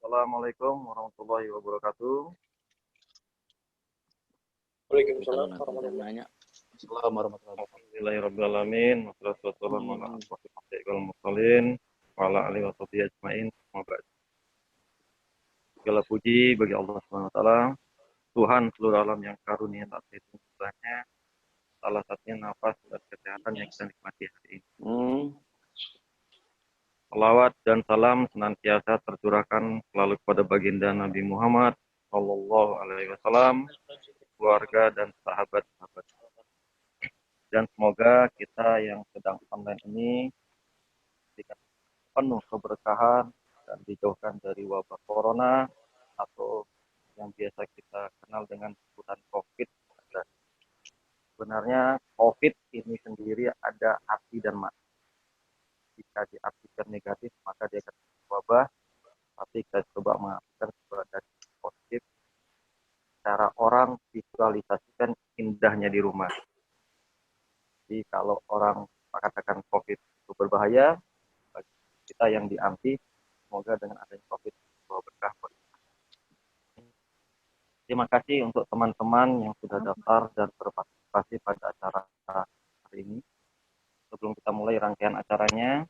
Assalamualaikum warahmatullahi wabarakatuh. Waalaikumsalam warahmatullahi Assalamualaikum warahmatullahi wabarakatuh. Wassalatu wassalamu ala asyrofil anbiya'i wal mursalin wa ala alihi wa sahbihi ajmain. Segala puji bagi Allah Subhanahu wa taala, Tuhan seluruh alam yang karunia tak terhitung jumlahnya. Salah satunya nafas dan kesehatan yang kita nikmati hari ini. Salawat dan salam senantiasa tercurahkan selalu kepada baginda Nabi Muhammad Sallallahu Alaihi Wasallam, keluarga dan sahabat-sahabat. Dan semoga kita yang sedang online ini diberikan penuh keberkahan dan dijauhkan dari wabah corona atau yang biasa kita kenal dengan sebutan COVID-19. Sebenarnya COVID ini sendiri ada arti dan makna. Jika diartikan negatif, maka dia akan wabah. Tapi kita coba mengartikan sebagai positif. Cara orang visualisasikan indahnya di rumah. Jadi kalau orang mengatakan COVID itu berbahaya, bagi kita yang dianti, semoga dengan adanya COVID membawa berkah. Terima kasih untuk teman-teman yang sudah daftar dan berpartisipasi pada acara hari ini. Sebelum kita mulai rangkaian acaranya,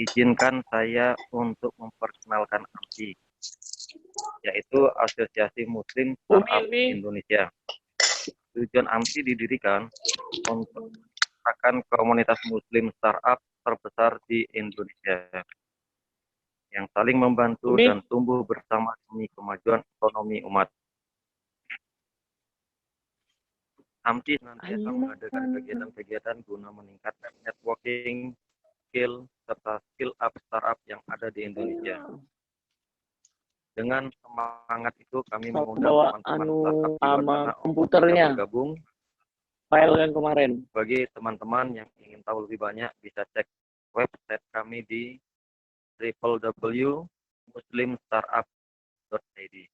izinkan saya untuk memperkenalkan AMSI, yaitu Asosiasi Muslim Startup Indonesia. Tujuan AMSI didirikan untuk menciptakan komunitas Muslim startup terbesar di Indonesia yang saling membantu dan tumbuh bersama demi kemajuan ekonomi umat. AMSI senantiasa mengadakan kegiatan-kegiatan guna meningkatkan networking, skill, serta skill up startup yang ada di Indonesia. Dengan semangat itu kami mengundang teman-teman startup di luar sana komputernya bergabung. file yang kemarin. Bagi teman-teman yang ingin tahu lebih banyak, bisa cek website kami di www.muslimstartup.id.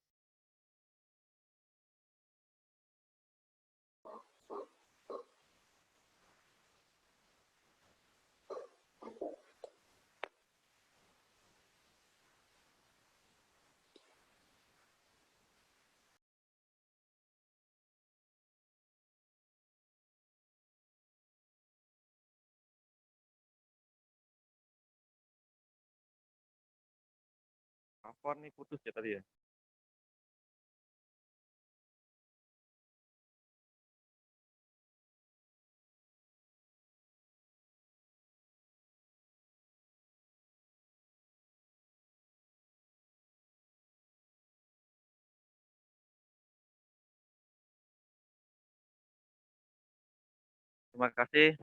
Apa nih putus ya tadi ya? Terima kasih.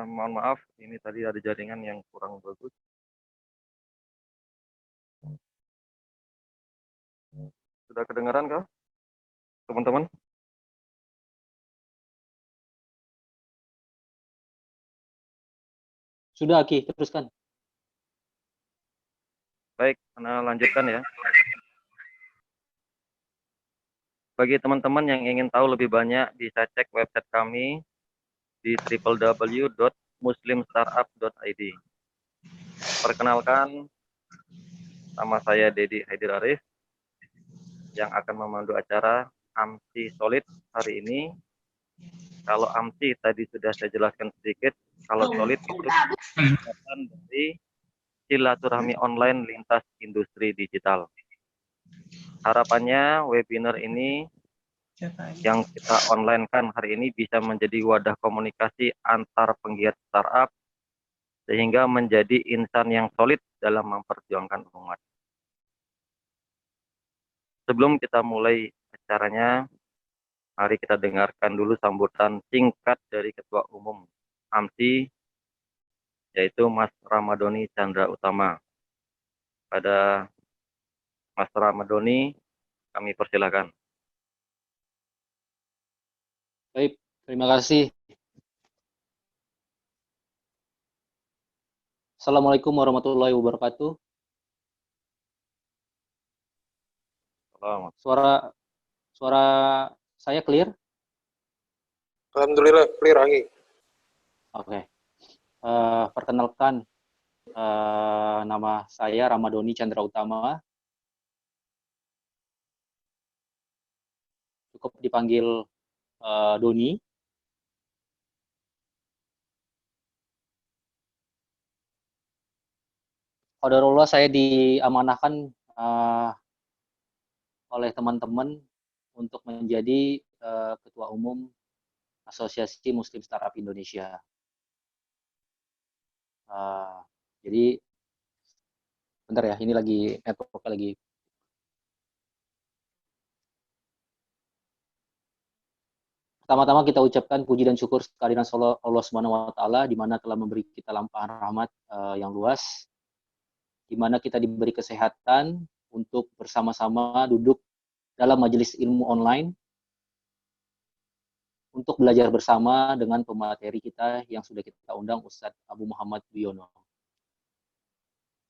Mohon maaf, ini tadi ada jaringan yang kurang bagus. Sudah kedengaran kah, teman-teman? Sudah, Ki, teruskan. Baik, Anda lanjutkan ya. Bagi teman-teman yang ingin tahu lebih banyak, bisa cek website kami di www.muslimstartup.id. Perkenalkan, nama saya Dedi Haidir Arif yang akan memandu acara AMSI Solid hari ini. Kalau AMSI tadi sudah saya jelaskan sedikit, kalau Solid itu singkatan dari silaturahmi online lintas industri digital. Harapannya webinar ini yang kita online kan hari ini bisa menjadi wadah komunikasi antar penggiat startup sehingga menjadi insan yang solid dalam memperjuangkan umat. Sebelum kita mulai acaranya, mari kita dengarkan dulu sambutan singkat dari Ketua Umum AMSI, yaitu Mas Ramadhani Chandra Utama. Pada Mas Ramadhani, kami persilakan. Baik, terima kasih. Assalamualaikum warahmatullahi wabarakatuh. Selamat. Suara saya clear? Alhamdulillah clear, Anggi. Oke. Perkenalkan, nama saya Ramadhani Chandra Utama, cukup dipanggil Doni. Qadarullah saya diamanahkan oleh teman-teman untuk menjadi Ketua Umum Asosiasi Muslim Startup Indonesia. Jadi bentar ya, ini lagi network lagi. Pertama-tama kita ucapkan puji dan syukur kehadiran Allah Subhanahu wa taala di mana telah memberi kita lampahan rahmat yang luas, di mana kita diberi kesehatan untuk bersama-sama duduk dalam majelis ilmu online untuk belajar bersama dengan pemateri kita yang sudah kita undang, Ustadz Abu Muhammad Wiono.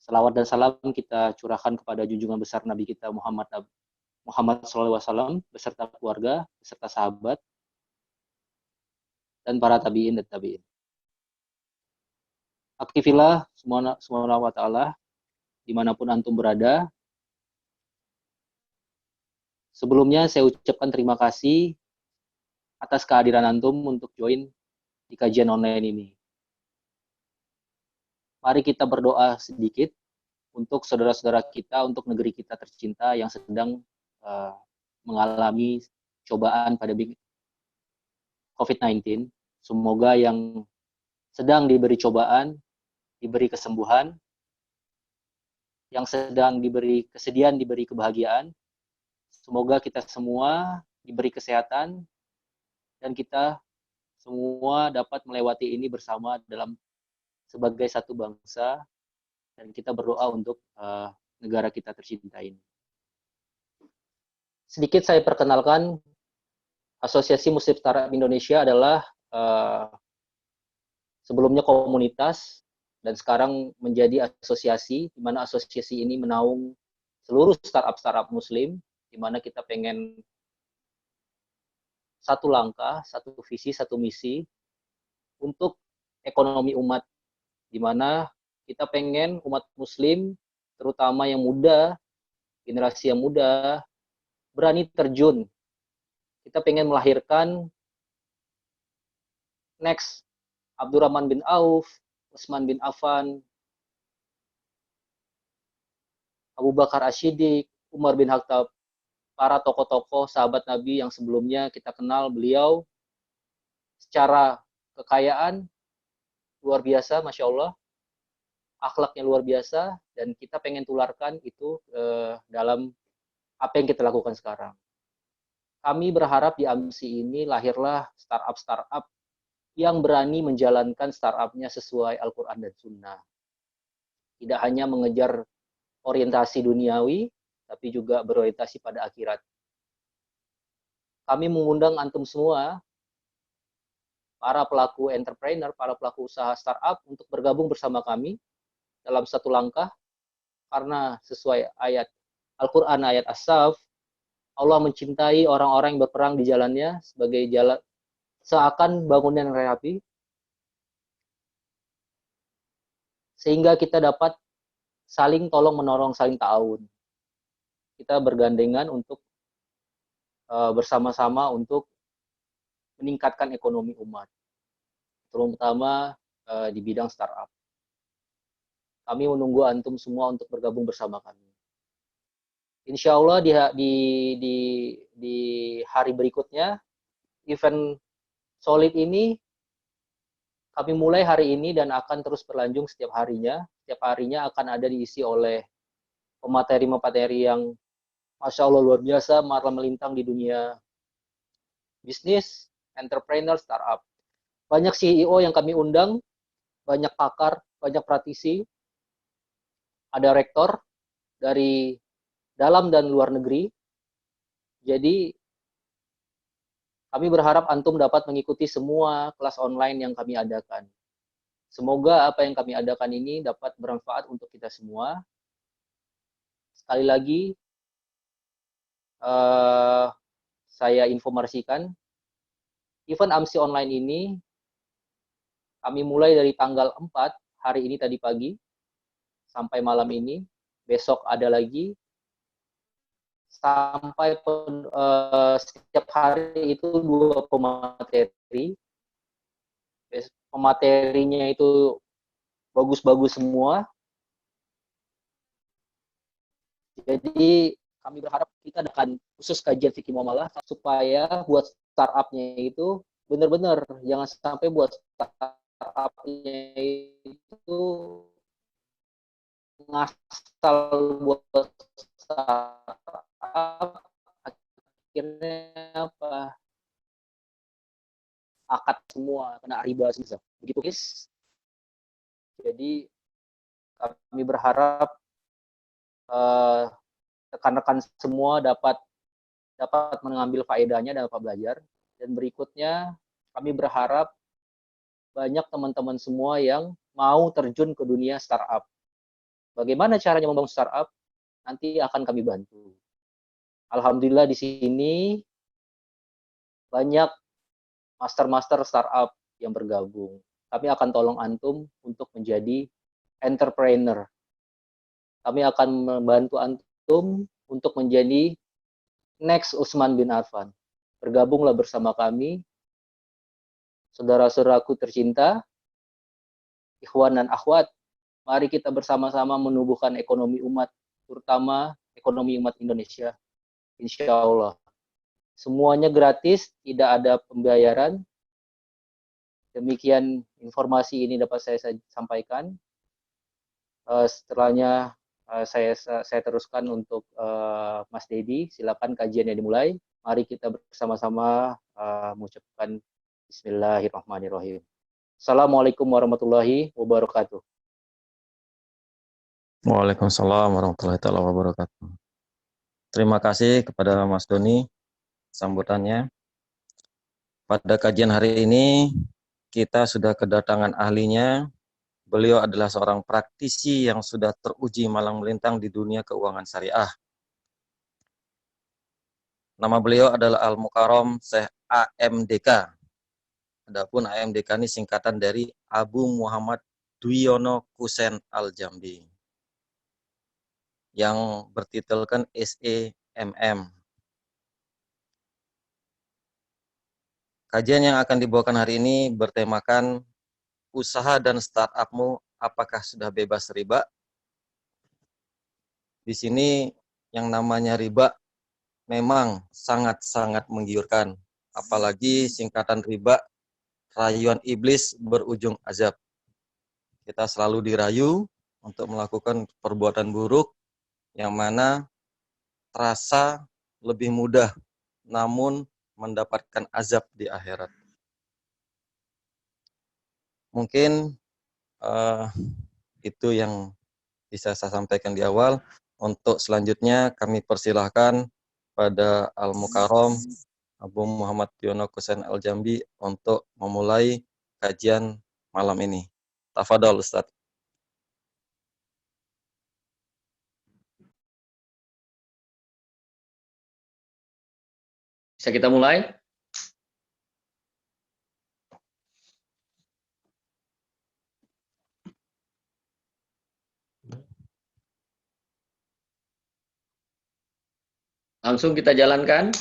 Salawat dan salam kita curahkan kepada junjungan besar Nabi kita Muhammad SAW beserta keluarga, beserta sahabat, dan para tabi'in dan tabi'in. Aktifillah subhanahu wa ta'ala dimanapun antum berada. Sebelumnya saya ucapkan terima kasih atas kehadiran antum untuk join di kajian online ini. Mari kita berdoa sedikit untuk saudara-saudara kita, untuk negeri kita tercinta yang sedang mengalami cobaan pada COVID-19. Semoga yang sedang diberi cobaan, diberi kesembuhan, yang sedang diberi kesedihan, diberi kebahagiaan. Semoga kita semua diberi kesehatan, dan kita semua dapat melewati ini bersama dalam sebagai satu bangsa, dan kita berdoa untuk negara kita tercinta ini. Sedikit saya perkenalkan, Asosiasi Muslim Startup Indonesia adalah sebelumnya komunitas dan sekarang menjadi asosiasi, di mana asosiasi ini menaung seluruh startup Muslim, di mana kita pengen satu langkah, satu visi, satu misi untuk ekonomi umat, di mana kita pengen umat Muslim, terutama yang muda, generasi yang muda, berani terjun. Kita pengen melahirkan next Abdurrahman bin Auf, Utsman bin Affan, Abu Bakar As-Siddiq, Umar bin Khattab, para tokoh-tokoh sahabat Nabi yang sebelumnya kita kenal beliau secara kekayaan luar biasa, Masya Allah, akhlaknya luar biasa, dan kita pengen tularkan itu dalam apa yang kita lakukan sekarang. Kami berharap di AMSI ini lahirlah startup yang berani menjalankan startupnya sesuai Al-Quran dan Sunnah. Tidak hanya mengejar orientasi duniawi, tapi juga berorientasi pada akhirat. Kami mengundang antum semua, para pelaku entrepreneur, para pelaku usaha startup, untuk bergabung bersama kami dalam satu langkah, karena sesuai ayat Al-Quran, ayat As-Saff, Allah mencintai orang-orang yang berperang di jalannya sebagai jalan seakan bangunan yang rapi, sehingga kita dapat saling tolong-menolong, saling ta'awun. Kita bergandengan untuk bersama-sama untuk meningkatkan ekonomi umat, terutama di bidang startup. Kami menunggu antum semua untuk bergabung bersama kami. Insya Allah di hari berikutnya, event Solid ini kami mulai hari ini dan akan terus berlanjut setiap harinya. Setiap harinya akan ada diisi oleh pemateri-pemateri yang Masya Allah luar biasa, malah melintang di dunia bisnis, entrepreneur, startup. Banyak CEO yang kami undang, banyak pakar, banyak praktisi, ada rektor dari dalam dan luar negeri. Jadi kami berharap antum dapat mengikuti semua kelas online yang kami adakan. Semoga apa yang kami adakan ini dapat bermanfaat untuk kita semua. Sekali lagi, saya informasikan, event AMSI online ini kami mulai dari tanggal 4, hari ini tadi pagi, sampai malam ini. Besok ada lagi, sampai setiap hari itu 2 pemateri. Pematerinya itu bagus-bagus semua. Jadi kami berharap kita akan khusus kajian fikih muamalah supaya buat startupnya itu benar-benar jangan sampai buat startupnya itu ngasal buat startup akhirnya apa akad semua kena riba semua begitu guys. Jadi kami berharap rekan-rekan semua dapat mengambil faedahnya dan dapat belajar. Dan berikutnya kami berharap banyak teman-teman semua yang mau terjun ke dunia startup. Bagaimana caranya membangun startup? Nanti akan kami bantu. Alhamdulillah di sini banyak master-master startup yang bergabung. Kami akan tolong antum untuk menjadi entrepreneur. Kami akan membantu antum untuk menjadi next Utsman bin Affan. Bergabunglah bersama kami, saudara-saudaraku tercinta, ikhwan dan akhwat. Mari kita bersama-sama menubuhkan ekonomi umat, terutama ekonomi umat Indonesia. Insya Allah. Semuanya gratis, tidak ada pembayaran. Demikian informasi ini dapat saya sampaikan. Setelahnya saya teruskan untuk Mas Dedi. Silakan kajiannya dimulai. Mari kita bersama-sama mengucapkan Bismillahirrahmanirrahim. Assalamualaikum warahmatullahi wabarakatuh. Waalaikumsalam warahmatullahi wabarakatuh. Terima kasih kepada Mas Doni sambutannya. Pada kajian hari ini kita sudah kedatangan ahlinya. Beliau adalah seorang praktisi yang sudah teruji malang melintang di dunia keuangan syariah. Nama beliau adalah Al-Mukarram Syekh AMDK. Adapun AMDK ini singkatan dari Abu Muhammad Dwiyono Kusen Al-Jambi yang bertitelkan SEMM. Kajian yang akan dibawakan hari ini bertemakan usaha dan startupmu apakah sudah bebas riba? Di sini yang namanya riba memang sangat-sangat menggiurkan. Apalagi singkatan riba, rayuan iblis berujung azab. Kita selalu dirayu untuk melakukan perbuatan buruk yang mana terasa lebih mudah, namun mendapatkan azab di akhirat. Mungkin itu yang bisa saya sampaikan di awal. Untuk selanjutnya kami persilahkan pada Al-Mukarram Abu Muhammad Dwiyono Kusen Al-Jambi untuk memulai kajian malam ini. Tafadhol Ustaz. Bisa kita mulai? Langsung kita jalankan.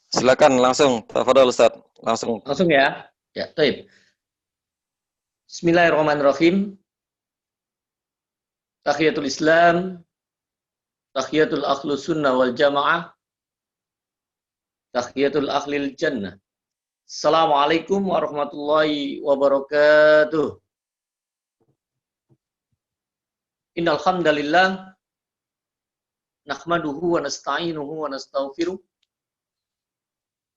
Silakan langsung, tafadhol Ustaz. Langsung ya. Ya, baik. Bismillahirrahmanirrahim. Tahiyatul Islam, tahiyatul akhlus sunnah wal jamaah, tahiyatul akhlil jannah. Assalamualaikum warahmatullahi wabarakatuh. Innal hamdalillah nahmaduhu wa nasta'inuhu wa nastaghfiruh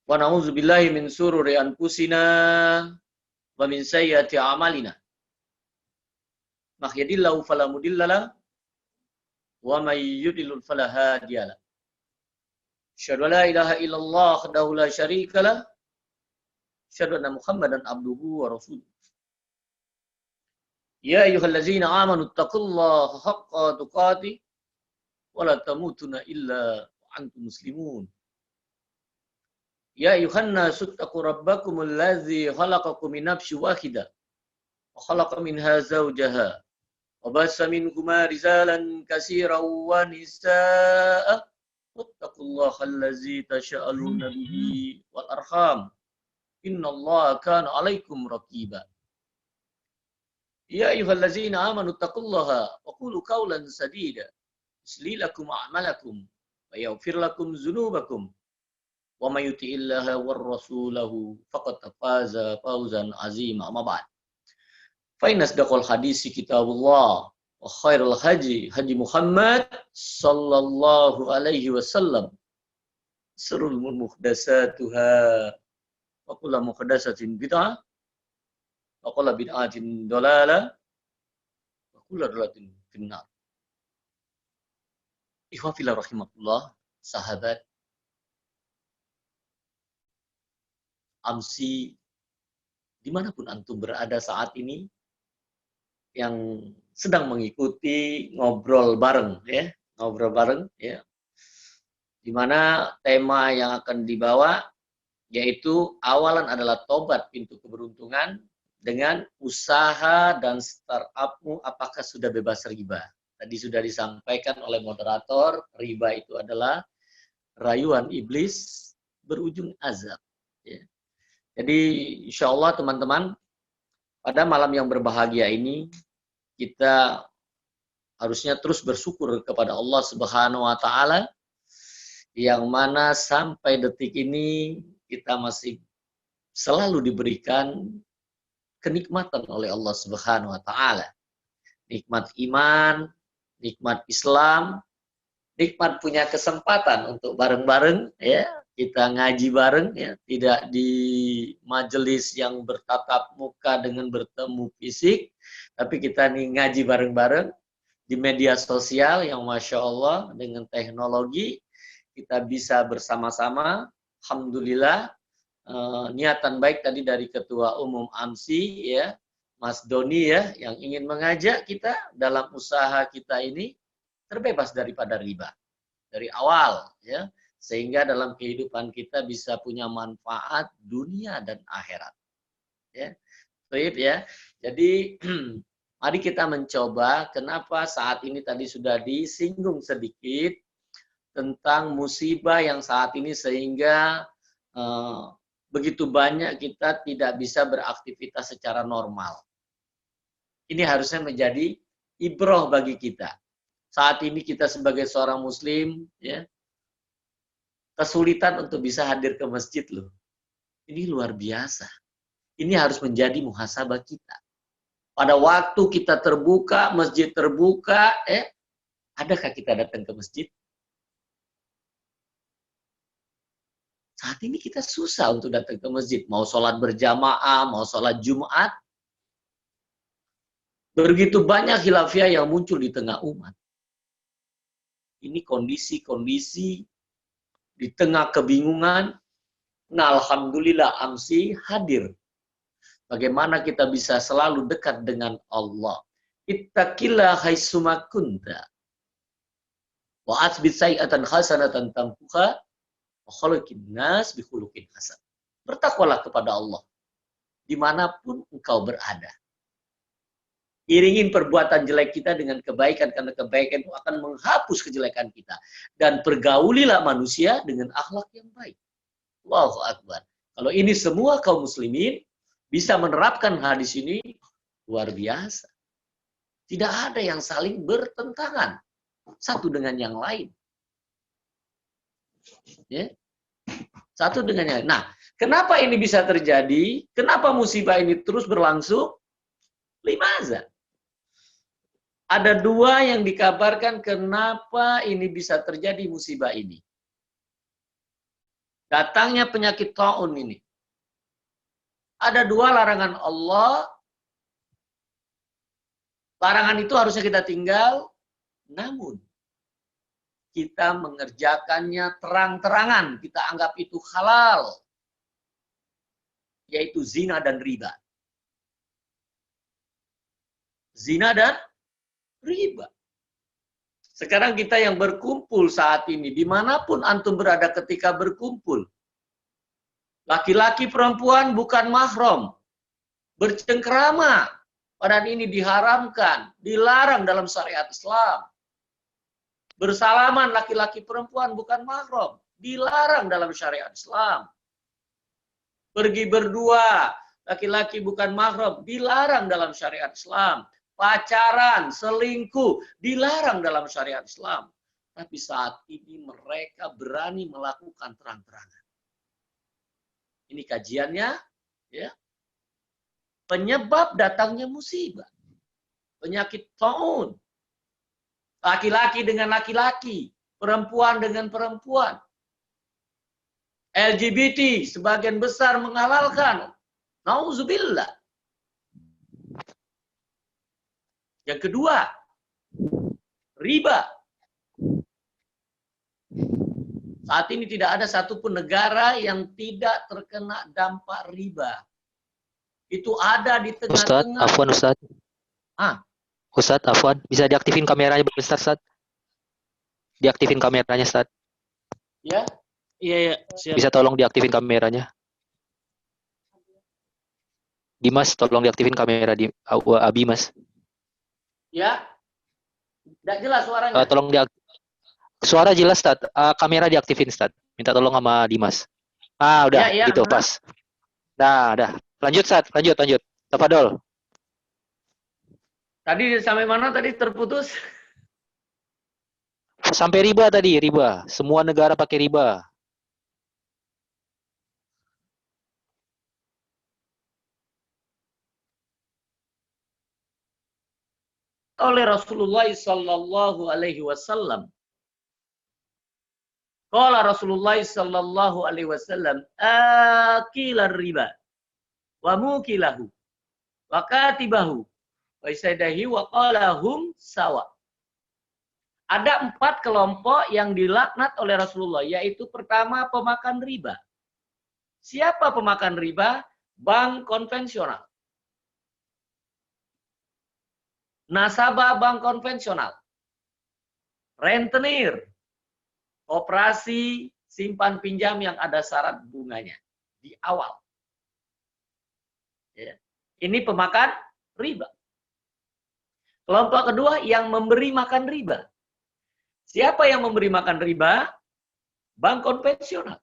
wa na'udzu billahi min sururi anfusina wa min sayyiati a'malina. Mahdihillahu fala mudhillalah wa may yudlil fala hadiyalah. Asyhadu an la ilaha illallah wahdahu la syarikalah. Asyhadu anna Muhammadan abduhu wa rasuluh. Ya ayyuhallazina amanu taqullaha haqqa tuqatih wa la tamutunna illa wa antum muslimun. Ya ayyuhan nasu taqu rabbakumul ladzi khalaqakum min nafsin wahidah wa khalaqa minha zawjaha wa bassa minhuma rijalan katsiran wa nisaa'a wattaqullaha allazi tasaaluna bihi wal arham. Innallaha kana 'alaikum raqiba. Ya ayyuhallazina amanu taqullaha wa qulu qawlan sadida. Yuslih lakum a'malakum wa yaghfir lakum dzunubakum. Wa may yuti'illaha war rasulahu faqad faza fawzan 'azima. Amma ba'd. Fa inna asdaqal hadisi kitabullah wa khairul haji Muhammad sallallahu alaihi wasallam. Sirrul muhdatsatuha wa kullu muhdatsatin bid'ah wa kullu bid'atin dhalalah wa kullu dhalalatin finnar. Ikhwan fillah rahimakumullah, sahabat AMSI dimanapun antum berada saat ini yang sedang mengikuti ngobrol bareng ya, di mana tema yang akan dibawa yaitu awalan adalah tobat pintu keberuntungan dengan usaha dan startupmu apakah sudah bebas riba. Tadi sudah disampaikan oleh moderator, riba itu adalah rayuan iblis berujung azab. Ya. Jadi insya Allah teman-teman, pada malam yang berbahagia ini, kita harusnya terus bersyukur kepada Allah Subhanahu wa Ta'ala, yang mana sampai detik ini kita masih selalu diberikan kenikmatan oleh Allah Subhanahu wa Ta'ala. Nikmat iman, nikmat Islam, nikmat punya kesempatan untuk bareng-bareng ya, kita ngaji bareng ya, tidak di majelis yang bertatap muka dengan bertemu fisik, tapi kita nih ngaji bareng-bareng di media sosial yang Masya Allah dengan teknologi kita bisa bersama-sama. Alhamdulillah, niatan baik tadi dari Ketua Umum AMSI ya, Mas Doni ya, yang ingin mengajak kita dalam usaha kita ini terbebas daripada riba dari awal ya, sehingga dalam kehidupan kita bisa punya manfaat dunia dan akhirat ya. Baik ya. Jadi mari kita mencoba. Kenapa saat ini tadi sudah disinggung sedikit tentang musibah yang saat ini sehingga begitu banyak kita tidak bisa beraktivitas secara normal. Ini harusnya menjadi ibrah bagi kita. Saat ini kita sebagai seorang muslim ya, kesulitan untuk bisa hadir ke masjid loh. Ini luar biasa. Ini harus menjadi muhasabah kita. Pada waktu kita terbuka, masjid terbuka, adakah kita datang ke masjid? Saat ini kita susah untuk datang ke masjid. Mau sholat berjamaah, mau sholat Jumat. Begitu banyak khilafiyah yang muncul di tengah umat. Ini kondisi-kondisi di tengah kebingungan. Nah, alhamdulillah AMSI hadir. Bagaimana kita bisa selalu dekat dengan Allah. Ittaqillah haitsuma kunta. Wa asbit sayyi'atan hasanatan tamhuha wa khaliqin nas bi khuluqin hasan. Bertakwalah kepada Allah dimanapun engkau berada. Iringin perbuatan jelek kita dengan kebaikan, karena kebaikan itu akan menghapus kejelekan kita. Dan pergaulilah manusia dengan akhlak yang baik. Allahu Akbar. Kalau ini semua kaum muslimin bisa menerapkan hadis ini, luar biasa. Tidak ada yang saling bertentangan satu dengan yang lain. Ya. Satu dengan yang lain. Nah, kenapa ini bisa terjadi? Kenapa musibah ini terus berlangsung? Limaza. Ada dua yang dikabarkan kenapa ini bisa terjadi musibah ini. Datangnya penyakit taun ini. Ada dua larangan Allah. Larangan itu harusnya kita tinggal, namun kita mengerjakannya terang-terangan. Kita anggap itu halal. Yaitu zina dan riba. Zina dan riba. Sekarang kita yang berkumpul saat ini, dimanapun antum berada ketika berkumpul. Laki-laki perempuan bukan mahram. Bercengkrama. Padahal ini diharamkan, dilarang dalam syariat Islam. Bersalaman laki-laki perempuan bukan mahram, dilarang dalam syariat Islam. Pergi berdua, laki-laki bukan mahram, dilarang dalam syariat Islam. Pacaran, selingkuh, dilarang dalam syariat Islam. Tapi saat ini mereka berani melakukan terang-terangan. Ini kajiannya, ya. Penyebab datangnya musibah. Penyakit taun. Laki-laki dengan laki-laki, perempuan dengan perempuan. LGBT sebagian besar menghalalkan. Nauzubillah. Yang kedua, riba. Saat ini tidak ada satupun negara yang tidak terkena dampak riba. Itu ada di tengah-tengah. Ustadz, afwan Ustadz. Ustadz, afwan, bisa diaktifin kameranya bentar, Ustadz? Diaktifin kameranya, Ustadz. Ya, iya, siap. Bisa tolong diaktifin kameranya? Dimas, tolong diaktifin kamera di Abi, Mas. Ya, tidak jelas suaranya. Tolong suara jelas, Ustadz. Kamera diaktifin, Ustadz. Minta tolong sama Dimas. Udah, ya, gitu, pas. Nah, udah. Lanjut, Ustadz. Lanjut. Tafadol. Tadi sampai mana tadi terputus? Sampai riba tadi, riba. Semua negara pakai riba. Oleh Rasulullah sallallahu alaihi wasallam. Qala Rasulullah sallallahu alaihi wasallam, akilar riba wa mukilahu wa katibahu wa isadahi wa qalahum sawa. Ada 4 kelompok yang dilaknat oleh Rasulullah, yaitu pertama pemakan riba. Siapa pemakan riba? Bank konvensional. Nasabah bank konvensional. Rentenir. Operasi simpan pinjam yang ada syarat bunganya di awal. Ya. Ini pemakan riba. Kelompok kedua yang memberi makan riba. Siapa yang memberi makan riba? Bank konvensional.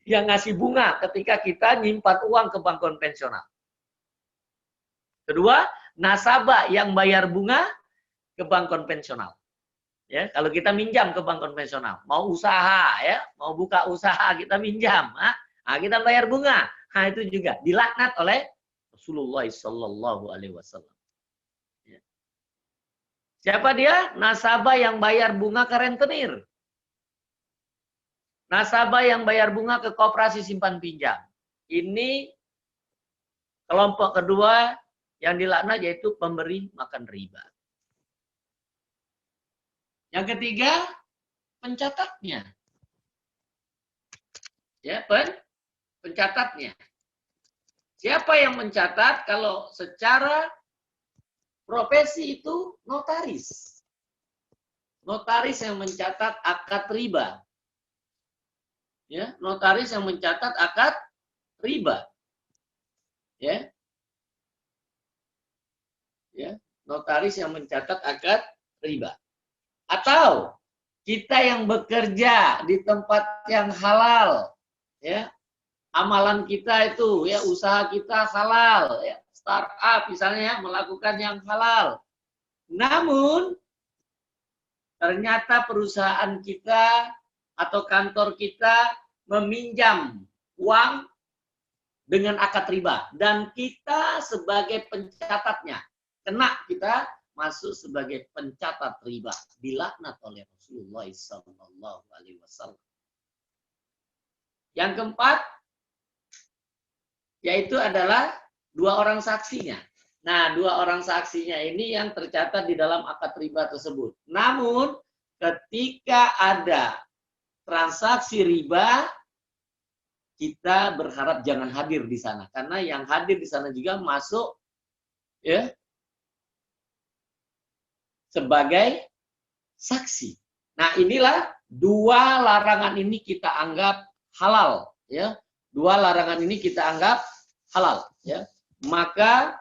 Yang ngasih bunga ketika kita nyimpan uang ke bank konvensional. Kedua, nasabah yang bayar bunga ke bank konvensional. Ya, kalau kita minjam ke bank konvensional, mau usaha ya, mau buka usaha kita minjam, kita bayar bunga. Itu juga dilaknat oleh Rasulullah sallallahu alaihi wasallam. Ya. Siapa dia? Nasabah yang bayar bunga ke rentenir. Nasabah yang bayar bunga ke koperasi simpan pinjam. Ini kelompok kedua yang dilaknat, yaitu pemberi makan riba. Yang ketiga, pencatatnya. Ya, pencatatnya. Siapa yang mencatat? Kalau secara profesi itu notaris. Notaris yang mencatat akad riba. Ya, notaris yang mencatat akad riba. Ya. Ya, notaris yang mencatat akad riba. Atau kita yang bekerja di tempat yang halal, ya, amalan kita itu, ya, usaha kita halal, ya, startup misalnya melakukan yang halal. Namun ternyata perusahaan kita atau kantor kita meminjam uang dengan akad riba dan kita sebagai pencatatnya, kena kita masuk sebagai pencatat riba, dilaknat oleh Rasulullah sallallahu alaihi wasallam. Yang keempat, yaitu adalah 2 orang saksinya. Nah, 2 orang saksinya ini yang tercatat di dalam akad riba tersebut. Namun, ketika ada transaksi riba, kita berharap jangan hadir di sana, karena yang hadir di sana juga masuk, ya, sebagai saksi. Nah, inilah 2 larangan ini kita anggap halal, ya. 2 larangan ini kita anggap halal, ya. Maka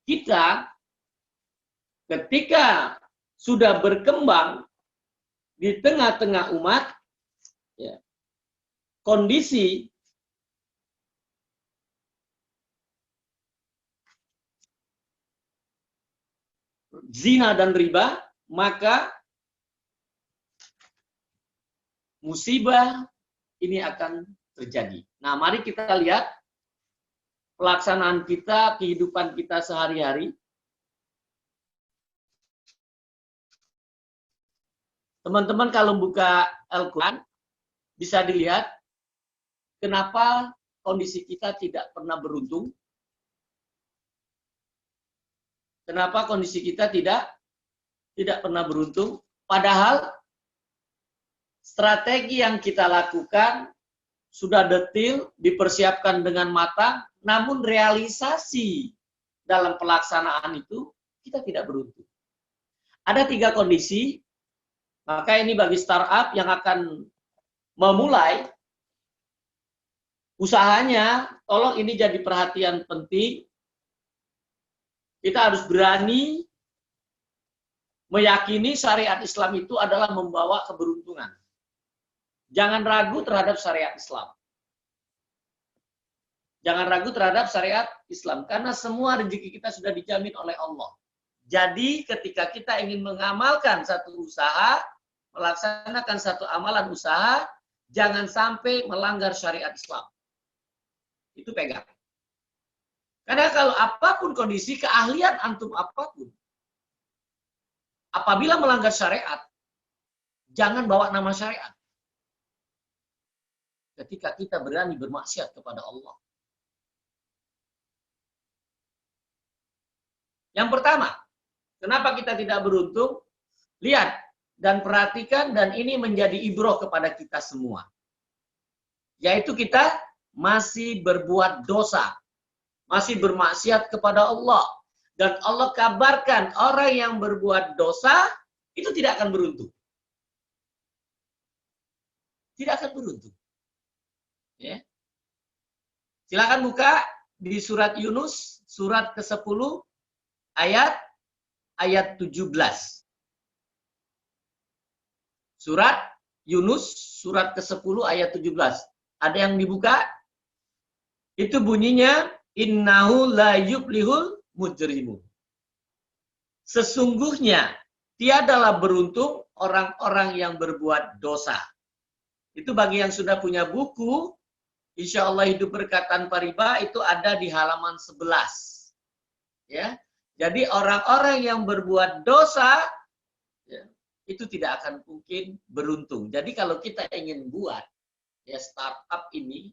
kita ketika sudah berkembang di tengah-tengah umat, ya, kondisi zina dan riba, maka musibah ini akan terjadi. Nah, mari kita lihat pelaksanaan kita, kehidupan kita sehari-hari. Teman-teman kalau buka Al-Quran, bisa dilihat kenapa kondisi kita tidak pernah beruntung. Kenapa kondisi kita tidak pernah beruntung. Padahal strategi yang kita lakukan sudah detail, dipersiapkan dengan matang, namun realisasi dalam pelaksanaan itu kita tidak beruntung. Ada 3 kondisi. Maka ini bagi startup yang akan memulai usahanya, tolong ini jadi perhatian penting. Kita harus berani meyakini syariat Islam itu adalah membawa keberuntungan. Jangan ragu terhadap syariat Islam. Jangan ragu terhadap syariat Islam, karena semua rezeki kita sudah dijamin oleh Allah. Jadi ketika kita ingin mengamalkan satu usaha, melaksanakan satu amalan usaha, jangan sampai melanggar syariat Islam. Itu pegang. Karena kalau apapun kondisi, keahlian antum apapun, apabila melanggar syariat, jangan bawa nama syariat. Ketika kita berani bermaksiat kepada Allah. Yang pertama, kenapa kita tidak beruntung? Lihat dan perhatikan, dan ini menjadi ibroh kepada kita semua. Yaitu kita masih berbuat dosa, masih bermaksiat kepada Allah. Dan Allah kabarkan orang yang berbuat dosa itu tidak akan beruntung. Tidak akan beruntung. Ya. Silakan buka di surat Yunus, surat ke-10, ayat 17. Surat Yunus, surat ke-10 ayat 17. Ada yang dibuka? Itu bunyinya, innahu la yublihul mujrimun. Sesungguhnya tiadalah beruntung orang-orang yang berbuat dosa. Itu bagi yang sudah punya buku, insya Allah hidup berkat tanpa riba, itu ada di halaman 11. Ya. Jadi orang-orang yang berbuat dosa, ya, itu tidak akan mungkin beruntung. Jadi kalau kita ingin buat ya startup ini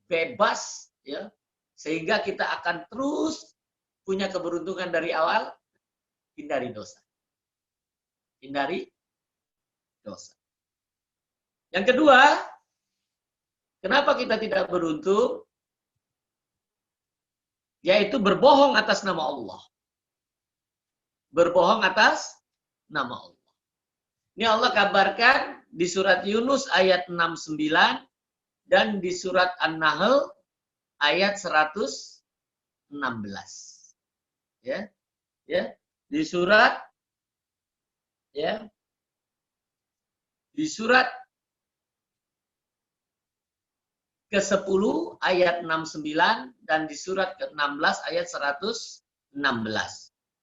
bebas, ya, sehingga kita akan terus punya keberuntungan dari awal, hindari dosa. Hindari dosa. Yang kedua, kenapa kita tidak beruntung? Yaitu berbohong atas nama Allah. Berbohong atas nama Allah. Ini Allah kabarkan di surat Yunus ayat 69 dan di surat An-Nahl ayat 116. Ya. Ya, di surat ke-10 ayat 69 dan di surat ke-16 ayat 116.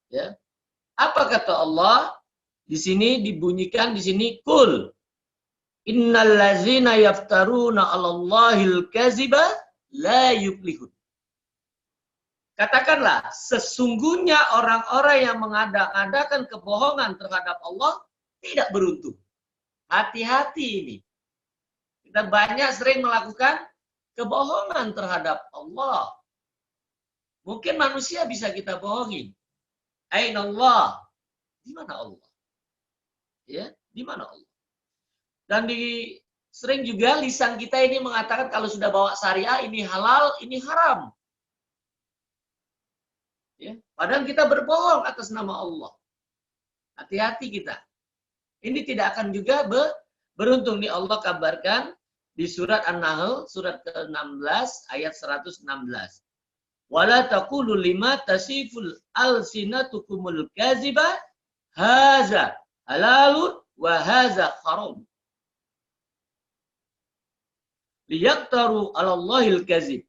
Ya. Apa kata Allah? Di sini dibunyikan di sini kul innal ladzina yaftaruna 'alallahil kadziba la yuflihun. Katakanlah, sesungguhnya orang-orang yang mengada-adakan kebohongan terhadap Allah tidak beruntung. Hati-hati ini. Kita banyak sering melakukan kebohongan terhadap Allah. Mungkin manusia bisa kita bohongin. Aina Allah? Di mana Allah? Ya, di mana Allah? Dan sering juga lisan kita ini mengatakan kalau sudah bawa syariah ini halal, ini haram. Ya, padahal kita berbohong atas nama Allah. Hati-hati kita. Ini tidak akan juga beruntung. Nih Allah kabarkan di surat An-Nahl, surat ke-16, ayat 116. Wala taqulu lima tasiful alsinatukumul kaziba haza halalun wa hadza haram. Liyaqtaru 'ala Allahil kadzib.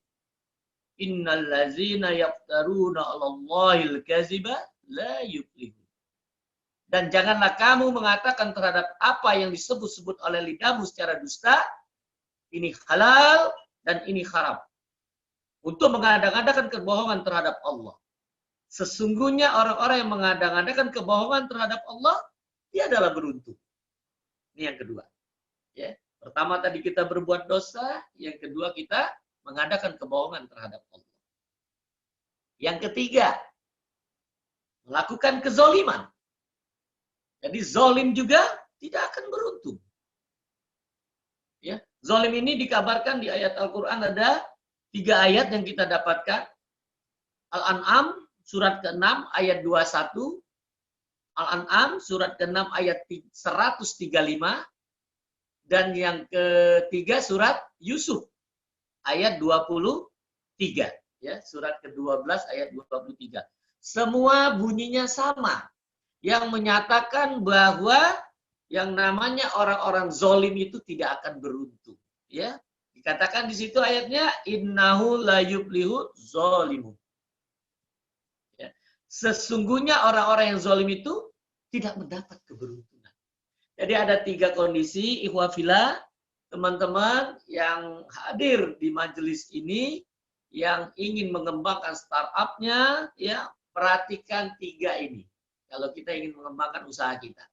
Innal ladzina yaftaruna 'ala Allahil kadziba la yuflihun. Dan janganlah kamu mengatakan terhadap apa yang disebut-sebut oleh lidahmu secara dusta, ini halal dan ini haram. Untuk mengada-ngadakan kebohongan terhadap Allah. Sesungguhnya orang-orang yang mengada-ngadakan kebohongan terhadap Allah, dia adalah beruntung. Ini yang kedua. Ya. Pertama tadi kita berbuat dosa, yang kedua kita mengadakan kebohongan terhadap Allah. Yang ketiga, melakukan kezoliman. Jadi zolim juga tidak akan beruntung. Ya, zolim ini dikabarkan di ayat Al-Quran ada 3 ayat yang kita dapatkan. Al-An'am surat ke-6 ayat 21. Al-An'am surat ke-6 ayat 135. Dan yang ketiga surat Yusuf ayat 23. Ya, surat ke-12 ayat 23. Semua bunyinya sama. Yang menyatakan bahwa yang namanya orang-orang zolim itu tidak akan beruntung. Ya, dikatakan di situ ayatnya innahu la yuflihu zolimun. Ya. Sesungguhnya orang-orang yang zolim itu tidak mendapat keberuntungan. Jadi ada 3 kondisi, ikhwafillah, teman-teman yang hadir di majelis ini yang ingin mengembangkan startupnya, ya perhatikan 3 ini. Kalau kita ingin mengembangkan usaha kita.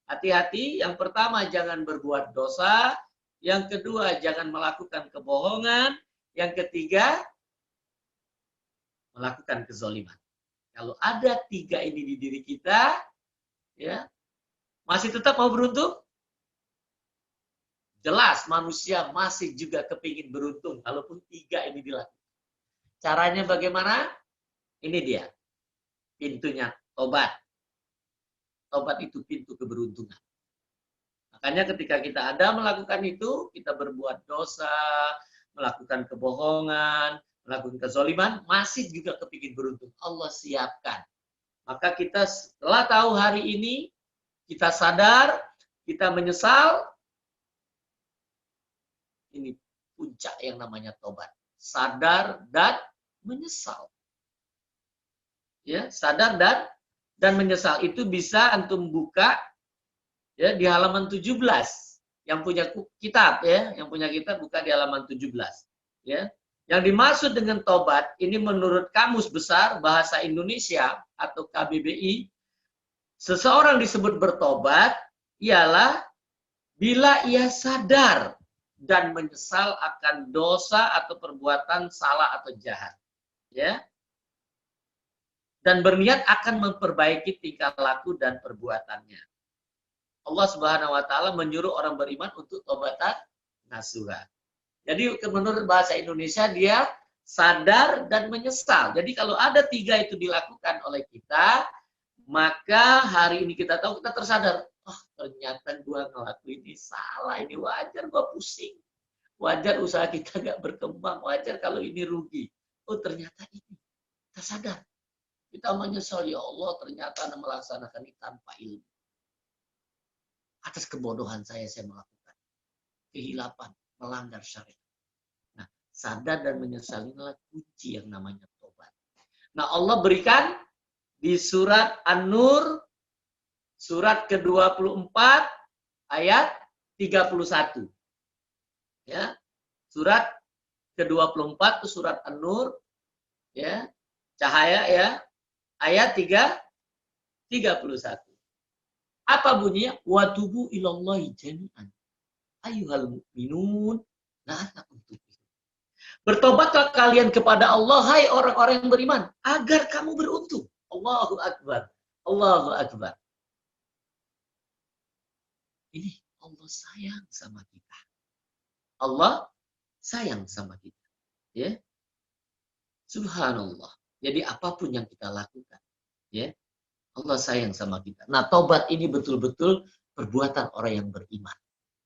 Hati-hati, yang pertama jangan berbuat dosa, yang kedua jangan melakukan kebohongan, yang ketiga melakukan kezoliman. Kalau ada 3 ini di diri kita, ya masih tetap mau beruntung? Jelas manusia masih juga kepingin beruntung, kalaupun 3 ini dilakukan. Caranya bagaimana? Ini dia, pintunya tobat. Tobat itu pintu keberuntungan. Makanya ketika kita ada melakukan itu, kita berbuat dosa, melakukan kebohongan, melakukan kezoliman, masih juga kepingin beruntung. Allah siapkan. Maka kita setelah tahu hari ini, kita sadar, kita menyesal, ini puncak yang namanya tobat. Sadar dan menyesal. Ya, sadar dan menyesal itu bisa antum buka ya di halaman 17. Yang punya kitab ya, yang punya kitab buka di halaman 17 ya. Yang dimaksud dengan tobat ini menurut Kamus Besar Bahasa Indonesia atau KBBI, seseorang disebut bertobat ialah bila ia sadar dan menyesal akan dosa atau perbuatan salah atau jahat. Ya. Dan berniat akan memperbaiki tingkah laku dan perbuatannya. Allah Subhanahu wa taala menyuruh orang beriman untuk tobatan nasuha. Jadi menurut bahasa Indonesia dia sadar dan menyesal. Jadi kalau ada 3 itu dilakukan oleh kita, maka hari ini kita tahu, kita tersadar, oh ternyata gua ngelakuin ini salah, ini wajar gua pusing. Wajar usaha kita gak berkembang, wajar kalau ini rugi. Oh ternyata ini, kita sadar. Kita menyesal, ya Allah ternyata melaksanakan ini tanpa ilmu. Atas kebodohan saya melakukan. Kehilapan, melanggar syariat. Nah, sadar dan menyesal inilah kunci yang namanya tobat. Nah, Allah berikan di surat An-Nur, surat ke-24, ayat 31. Ya, surat ke-24 itu surat An-Nur, ya, cahaya ya, ayat 31. Apa bunyinya? Watubu ilallahi jami'an ayyuhal mu'minun la'allakum tuflihun. Bertobatlah kalian kepada Allah, hai orang-orang yang beriman, agar kamu beruntung. Allahu Akbar. Allahu Akbar. Ini Allah sayang sama kita. Allah sayang sama kita. Ya. Subhanallah. Jadi apapun yang kita lakukan, ya, Allah sayang sama kita. Nah, tobat ini betul-betul perbuatan orang yang beriman.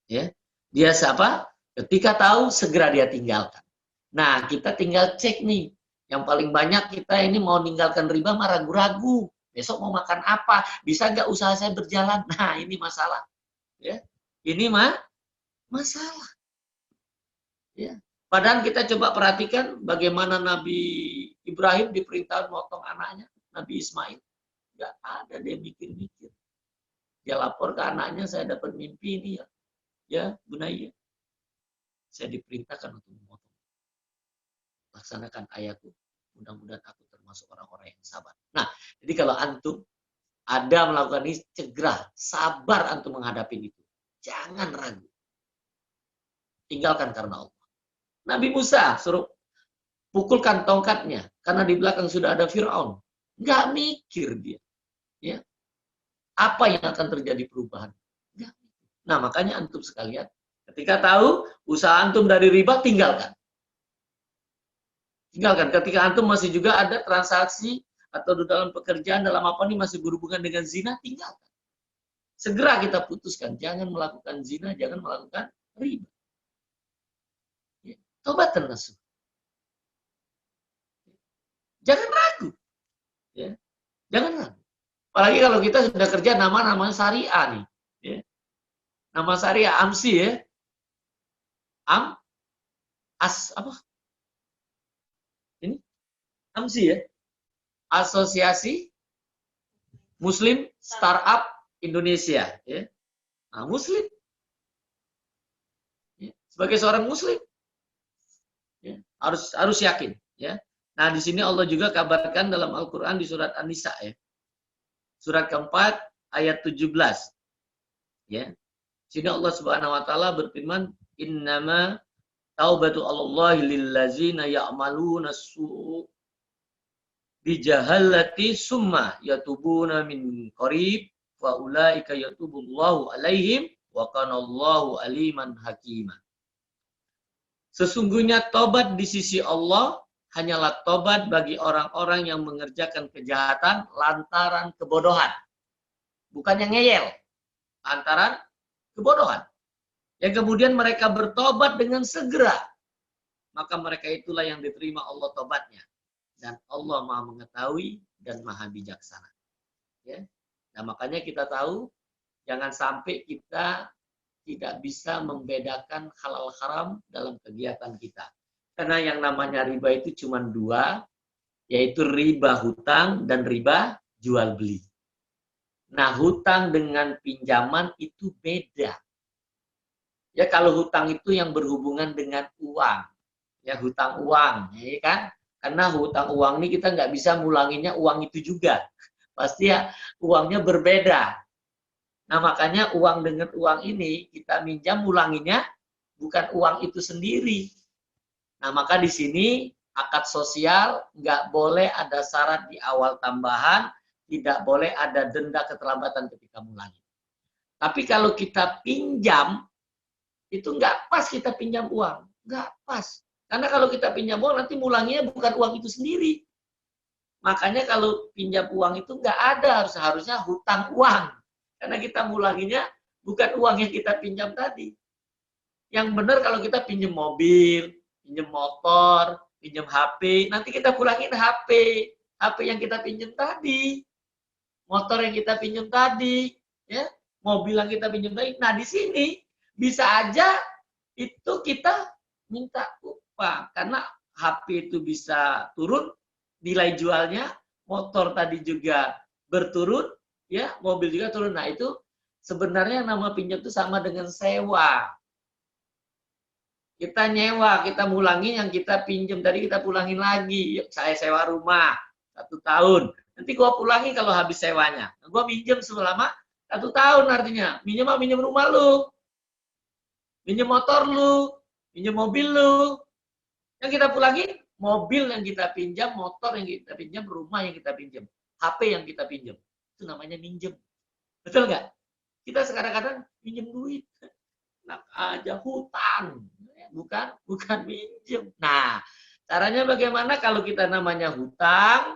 Ya. Dia siapa? Ketika tahu, segera dia tinggalkan. Nah, kita tinggal cek nih. Yang paling banyak kita ini mau meninggalkan riba, mah ragu-ragu. Besok mau makan apa? Bisa nggak usaha saya berjalan? Nah, ini masalah. Ya, ini masalah. Ya. Padahal kita coba perhatikan bagaimana Nabi Ibrahim diperintah motong anaknya, Nabi Ismail. Nggak ada dia mikir-mikir. Dia lapor ke anaknya, saya dapat mimpi ini ya. Ya, Bunaya. Saya diperintahkan untuk memotong. Laksanakan ayatku. Mudah-mudahan aku termasuk orang-orang yang sabar. Nah, jadi kalau antum ada melakukan ini, segera sabar antum menghadapi itu. Jangan ragu. Tinggalkan karena Allah. Nabi Musa suruh pukulkan tongkatnya karena di belakang sudah ada Firaun. Nggak mikir dia. Ya. Apa yang akan terjadi perubahan? Nggak mikir. Nah, makanya antum sekalian, ketika tahu usaha antum dari riba, tinggalkan. Tinggalkan. Ketika antum masih juga ada transaksi atau dalam pekerjaan, dalam apa nih masih berhubungan dengan zina, tinggalkan. Segera kita putuskan. Jangan melakukan zina, jangan melakukan riba. Ya. Taubat nasuh. Jangan ragu. Ya. Jangan ragu. Apalagi kalau kita sudah kerja nama-nama syariah nih. Ya. Nama syariah, AMSI ya. Apa? Ini AMSI ya. Asosiasi Muslim Startup Indonesia. Ya. Nah, Muslim. Ya. Sebagai seorang Muslim. Ya. Harus yakin. Ya. Nah, di sini Allah juga kabarkan dalam Al-Quran di surat An-Nisa ya. Surat keempat ayat 17. Ya. Sini Allah Subhanahu wa taala berfirman, "Innama taubatu 'alallahi lillazina ya'maluna as-su'u bijahallati summa yatubuna min qarib fa ulaika yatubullahu 'alaihim wa kanallahu aliman hakima." Sesungguhnya tobat di sisi Allah hanyalah tobat bagi orang-orang yang mengerjakan kejahatan lantaran kebodohan. Bukan yang ngeyel. Lantaran kebodohan. Yang kemudian mereka bertobat dengan segera. Maka mereka itulah yang diterima Allah tobatnya. Dan Allah Maha mengetahui dan Maha bijaksana. Ya. Nah, makanya kita tahu, jangan sampai kita tidak bisa membedakan halal haram dalam kegiatan kita. Karena yang namanya riba itu cuma dua, yaitu riba hutang dan riba jual beli. Nah, hutang dengan pinjaman itu beda. Ya, kalau hutang itu yang berhubungan dengan uang. Ya, hutang uang. Ya kan? Karena hutang uang ini kita nggak bisa mulanginya uang itu juga. Pasti ya uangnya berbeda. Nah, makanya uang dengan uang ini kita minjam mulanginya bukan uang itu sendiri. Nah, maka di sini akad sosial nggak boleh ada syarat di awal tambahan, tidak boleh ada denda keterlambatan ketika mulangi. Tapi kalau kita pinjam, itu nggak pas kita pinjam uang. Nggak pas. Karena kalau kita pinjam uang, nanti mulanginya bukan uang itu sendiri. Makanya kalau pinjam uang itu nggak ada, harusnya hutang uang. Karena kita mulanginya bukan uang yang kita pinjam tadi. Yang benar kalau kita pinjam mobil, pinjam motor, pinjam HP, nanti kita pulangin HP yang kita pinjam tadi, motor yang kita pinjam tadi, ya, mobil yang kita pinjam tadi. Nah, di sini bisa aja itu kita minta upah karena HP itu bisa turun nilai jualnya, motor tadi juga berturun, ya, mobil juga turun. Nah, itu sebenarnya nama pinjam itu sama dengan sewa. Kita nyewa, kita mulangi yang kita pinjam tadi kita pulangin lagi. Yuk, saya sewa rumah 1 tahun. Nanti gua pulangi kalau habis sewanya. Gua minjem selama 1 tahun artinya. Minjem rumah lu. Minjem motor lu. Minjem mobil lu. Yang kita pulangi mobil yang kita pinjam, motor yang kita pinjam, rumah yang kita pinjam, HP yang kita pinjam. Itu namanya minjem. Betul nggak? Kita sekarang-kadang minjem duit. Enak aja hutang. Bukan minjem. Nah, caranya bagaimana kalau kita namanya hutang,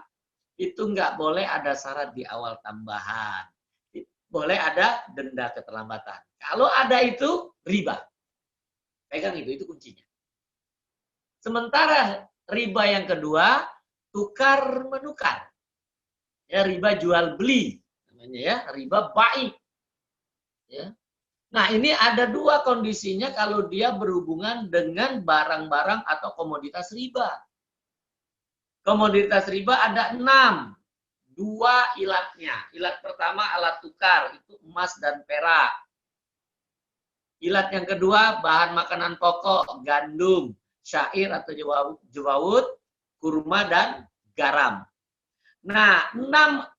itu nggak boleh ada syarat di awal tambahan. Boleh ada denda keterlambatan. Kalau ada itu, riba. Pegang itu kuncinya. Sementara riba yang kedua, tukar-menukar. Ya, riba jual beli namanya ya, riba bai. Ya. Nah, ini ada dua kondisinya kalau dia berhubungan dengan barang-barang atau komoditas riba. Komoditas riba ada 6. Dua ilatnya. Ilat pertama alat tukar, itu emas dan perak. Ilat yang kedua bahan makanan pokok, gandum, syair atau jawawut, kurma dan garam. Nah, 6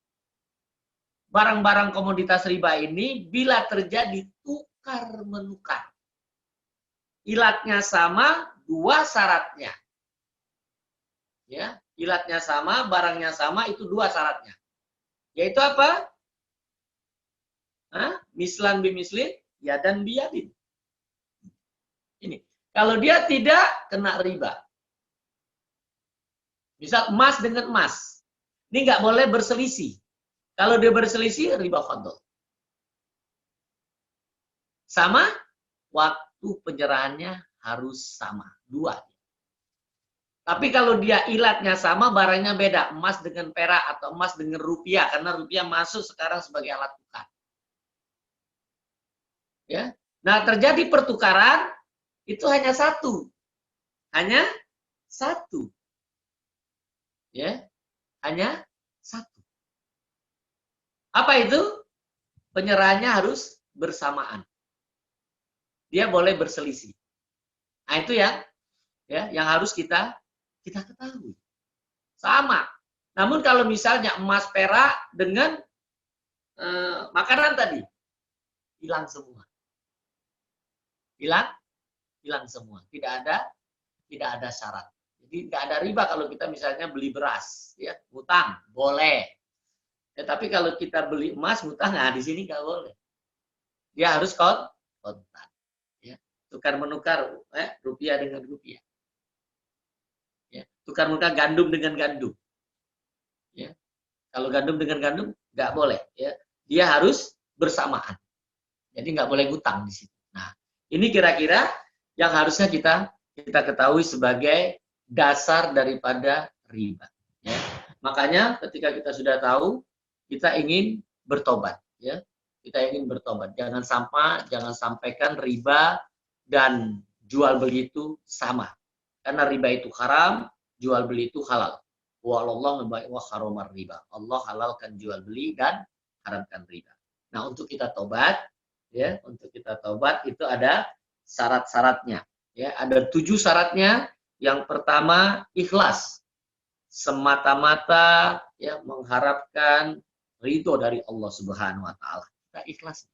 barang-barang komoditas riba ini bila terjadi tukar-menukar. Ilatnya sama, dua syaratnya. Ya, ilatnya sama, barangnya sama, itu dua syaratnya. Yaitu apa? Mislan bimislin, yadan biyadin. Ini. Kalau dia tidak, kena riba. Misal emas dengan emas. Ini nggak boleh berselisih. Kalau dia berselisih, riba fadl. Sama, waktu penyerahannya harus sama. Dua. Tapi kalau dia ilatnya sama, barangnya beda. Emas dengan perak atau emas dengan rupiah. Karena rupiah masuk sekarang sebagai alat tukar. Ya. Nah, terjadi pertukaran, itu hanya satu. Hanya satu. Ya. Hanya satu. Apa itu? Penyerahannya harus bersamaan. Dia boleh berselisih. Nah, itu ya yang harus kita ketahui. Sama. Namun kalau misalnya emas perak dengan makanan tadi, hilang semua. Hilang semua. Tidak ada syarat. Jadi tidak ada riba kalau kita misalnya beli beras, ya, ngutang, boleh. Ya, tapi kalau kita beli emas, ngutang, nah di sini nggak boleh. Dia harus kontan. Ya. Tukar menukar rupiah dengan rupiah. Ya, tukar menukar gandum dengan gandum. Ya. Kalau gandum dengan gandum nggak boleh. Ya. Dia harus bersamaan. Jadi nggak boleh ngutang di situ. Nah, ini kira-kira yang harusnya kita ketahui sebagai dasar daripada riba. Ya. Makanya ketika kita sudah tahu, kita ingin bertobat. Ya. Kita ingin bertobat. Jangan sampaikan riba dan jual beli itu sama. Karena riba itu haram, jual beli itu halal. Wallahu wa haramar riba. Allah halalkan jual beli dan haramkan riba. Nah, untuk kita tobat, ya, untuk kita tobat itu ada syarat-syaratnya. Ya, ada 7 syaratnya. Yang pertama, ikhlas. Semata-mata ya mengharapkan ridho dari Allah Subhanahu wa taala. Kita ikhlas.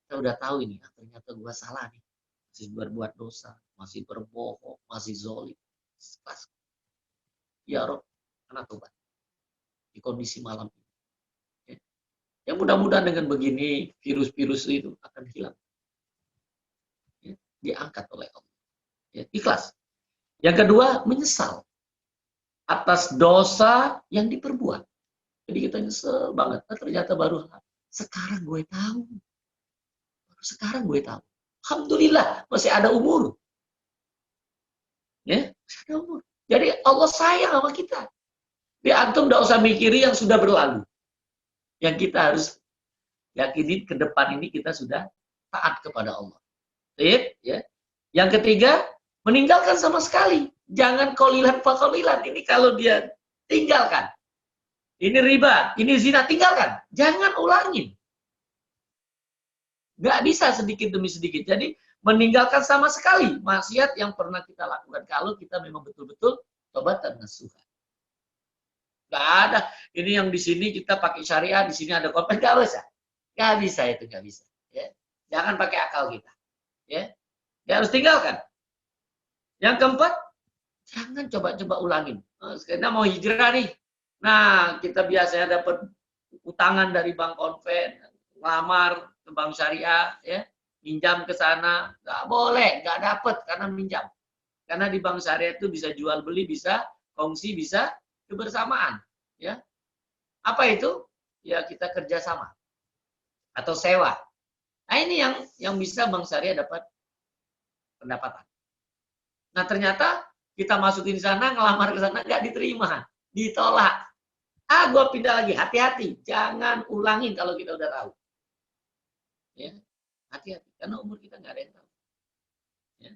Kita udah tahu ini, ternyata gua salah nih. Masih berbuat dosa, masih berbohong, masih zalim. Ikhlas. Ya Rabb, ana tobat. Di kondisi malam ini. Ya, mudah-mudahan dengan begini virus-virus itu akan hilang. Ya, diangkat oleh Allah. Ya, ikhlas. Yang kedua, menyesal atas dosa yang diperbuat. Jadi kita nyesel banget. Ternyata baru sekarang gue tahu. Alhamdulillah masih ada umur. Ya, masih ada umur. Jadi Allah sayang sama kita. Antum tidak usah mikiri yang sudah berlalu. Yang kita harus yakini ke depan ini kita sudah taat kepada Allah. Ya. Yang ketiga, meninggalkan sama sekali. Jangan qalilan fa qalilan. Ini kalau dia tinggalkan. Ini riba, ini zina, tinggalkan. Jangan ulangin. Nggak bisa sedikit demi sedikit. Jadi meninggalkan sama sekali maksiat yang pernah kita lakukan. Kalau kita memang betul-betul tobat dan nasuha. Nggak ada. Ini yang di sini kita pakai syariah, di sini ada konven, nggak bisa. Nggak bisa itu, nggak bisa. Ya. Jangan pakai akal kita. Ya. Dia harus tinggalkan. Yang keempat, jangan coba-coba ulangin. Kita mau hijrah nih. Nah, kita biasanya dapat utangan dari bank konven, ngelamar ke bank syariah, ya, minjam ke sana, nggak boleh, nggak dapat karena minjam. Karena di bank syariah itu bisa jual beli, bisa kongsi, bisa kebersamaan. Ya, apa itu? Ya kita kerjasama atau sewa. Nah ini yang bisa bank syariah dapat pendapatan. Nah ternyata kita masukin sana, ngelamar ke sana, nggak diterima, ditolak. Gua pindah lagi. Hati-hati, jangan ulangin kalau kita udah tahu. Ya, hati-hati, karena umur kita nggak ada yang tahu. Ya.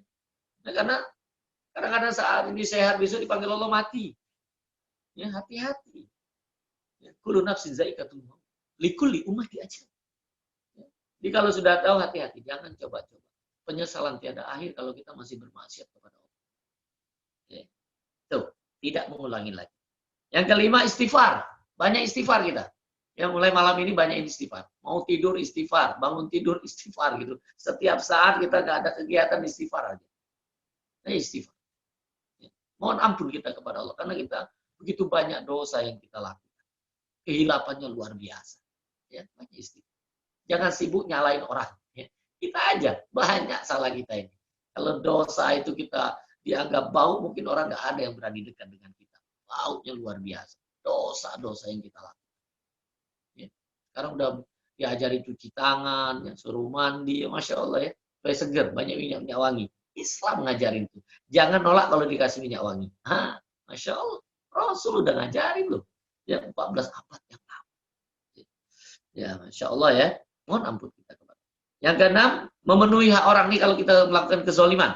Nah, karena kadang-kadang saat ini sehat, besok dipanggil Allah mati. Ya, hati-hati. Ya, kullu nafsin za'iqatul maut. Likulli ummati ajal. Ya. Jadi kalau sudah tahu, hati-hati, jangan coba-coba. Penyesalan tiada akhir kalau kita masih bermaksiat kepada Allah. Ya. Tuh, tidak mengulangi lagi. Yang kelima, istighfar. Banyak istighfar kita. Ya, mulai malam ini banyak istighfar. Mau tidur istighfar, bangun tidur istighfar gitu. Setiap saat kita nggak ada kegiatan istighfar aja. Nah, istighfar. Ya. Mohon ampun kita kepada Allah karena kita begitu banyak dosa yang kita lakukan. Kehilapannya luar biasa. Ya, banyak istighfar. Jangan sibuk nyalain orang. Ya. Kita aja banyak salah kita ini. Kalau dosa itu kita dianggap bau, mungkin orang nggak ada yang berani dekat dengan kita. Baunya luar biasa. Dosa-dosa yang kita lakukan. Sekarang udah diajari cuci tangan, ya, suruh mandi, ya, Masya Allah ya. Supaya seger, banyak minyak wangi. Islam ngajarin itu. Jangan nolak kalau dikasih minyak wangi. Masya Allah. Rasul udah ngajarin loh. Ya, 14 abad yang lalu. Ya, Masya Allah ya. Mohon ampun kita kepada. Yang keenam, memenuhi hak orang nih kalau kita melakukan kezoliman.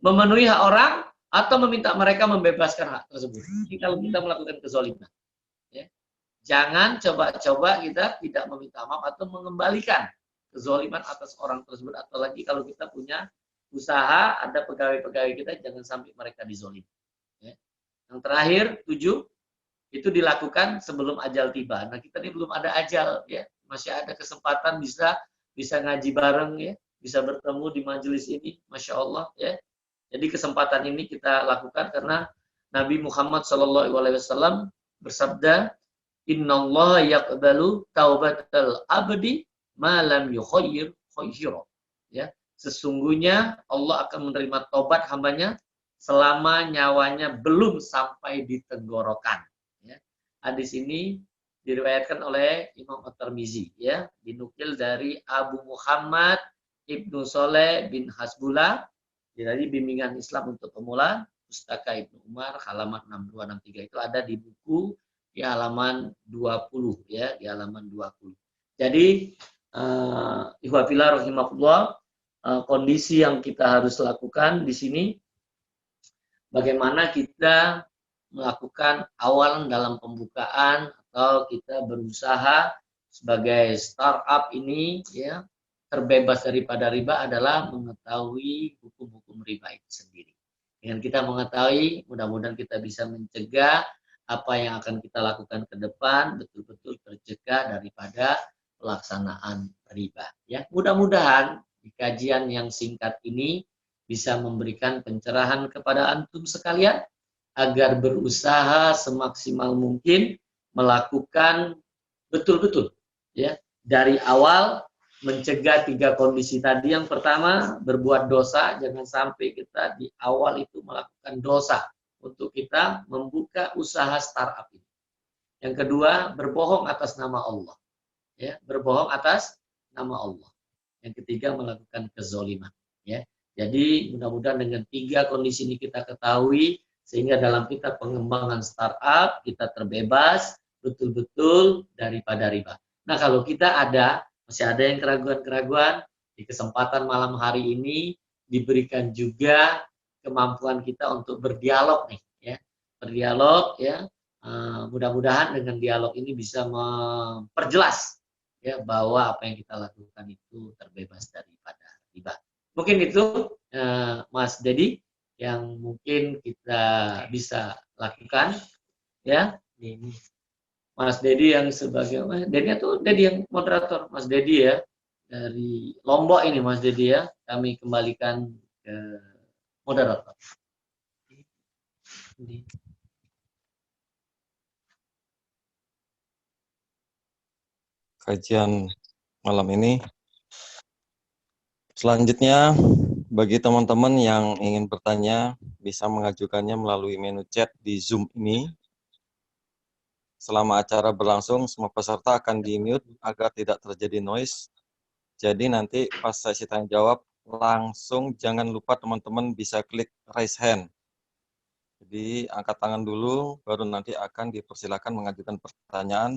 Memenuhi hak orang atau meminta mereka membebaskan hak tersebut. Jadi kalau kita melakukan kezoliman. Jangan coba-coba kita tidak meminta maaf atau mengembalikan kezoliman atas orang tersebut. Atau lagi kalau kita punya usaha, ada pegawai-pegawai kita, jangan sampai mereka dizolim. Ya. Yang terakhir, 7, itu dilakukan sebelum ajal tiba. Nah, kita ini belum ada ajal, ya, masih ada kesempatan bisa ngaji bareng, ya, bisa bertemu di majelis ini, Masya Allah. Ya. Jadi kesempatan ini kita lakukan karena Nabi Muhammad SAW bersabda, Innallaha yaqbalu taubatal abdi ma lam yukhayyir khayra. Ya, sesungguhnya Allah akan menerima tobat hambanya selama nyawanya belum sampai di tenggorokan. Ya. Hadis ini diriwayatkan oleh Imam At-Tirmizi, ya, dinukil dari Abu Muhammad Ibnu Soleh bin Hasbullah dari Bimbingan Islam untuk Pemula, Pustaka Ibnu Umar, halaman 6263. Itu ada di buku di halaman 20, ya, di halaman 20. Jadi ikhwafillah rahimakumullah, kondisi yang kita harus lakukan di sini bagaimana kita melakukan awalan dalam pembukaan atau kita berusaha sebagai startup ini, ya, terbebas daripada riba adalah mengetahui hukum-hukum riba itu sendiri. Dengan kita mengetahui, mudah-mudahan kita bisa mencegah apa yang akan kita lakukan ke depan betul-betul tercegah daripada pelaksanaan riba. Ya, mudah-mudahan di kajian yang singkat ini bisa memberikan pencerahan kepada antum sekalian agar berusaha semaksimal mungkin melakukan betul-betul, ya, dari awal mencegah 3 kondisi tadi. Yang pertama, berbuat dosa, jangan sampai kita di awal itu melakukan dosa untuk kita membuka usaha startup ini. Yang kedua, berbohong atas nama Allah. Ya, berbohong atas nama Allah. Yang ketiga, melakukan kezoliman. Ya. Jadi mudah-mudahan dengan 3 kondisi ini kita ketahui, sehingga dalam kita pengembangan startup, kita terbebas betul-betul daripada riba. Nah, kalau kita masih ada yang keraguan-keraguan, di kesempatan malam hari ini diberikan juga kemampuan kita untuk berdialog nih, ya, berdialog, ya. Mudah-mudahan dengan dialog ini bisa memperjelas, ya, bahwa apa yang kita lakukan itu terbebas daripada riba. Mungkin itu Mas Dedi yang mungkin kita bisa lakukan, ya. Ini Mas Dedi yang sebagai Dedi yang moderator, Mas Dedi, ya, dari Lombok ini, Mas Dedi, ya. Kami kembalikan ke moderator. Kajian malam ini. Selanjutnya, bagi teman-teman yang ingin bertanya, bisa mengajukannya melalui menu chat di Zoom ini. Selama acara berlangsung, semua peserta akan di-mute agar tidak terjadi noise. Jadi nanti pas sesi tanya jawab, langsung jangan lupa teman-teman bisa klik raise hand. Jadi angkat tangan dulu, baru nanti akan dipersilakan mengajukan pertanyaan.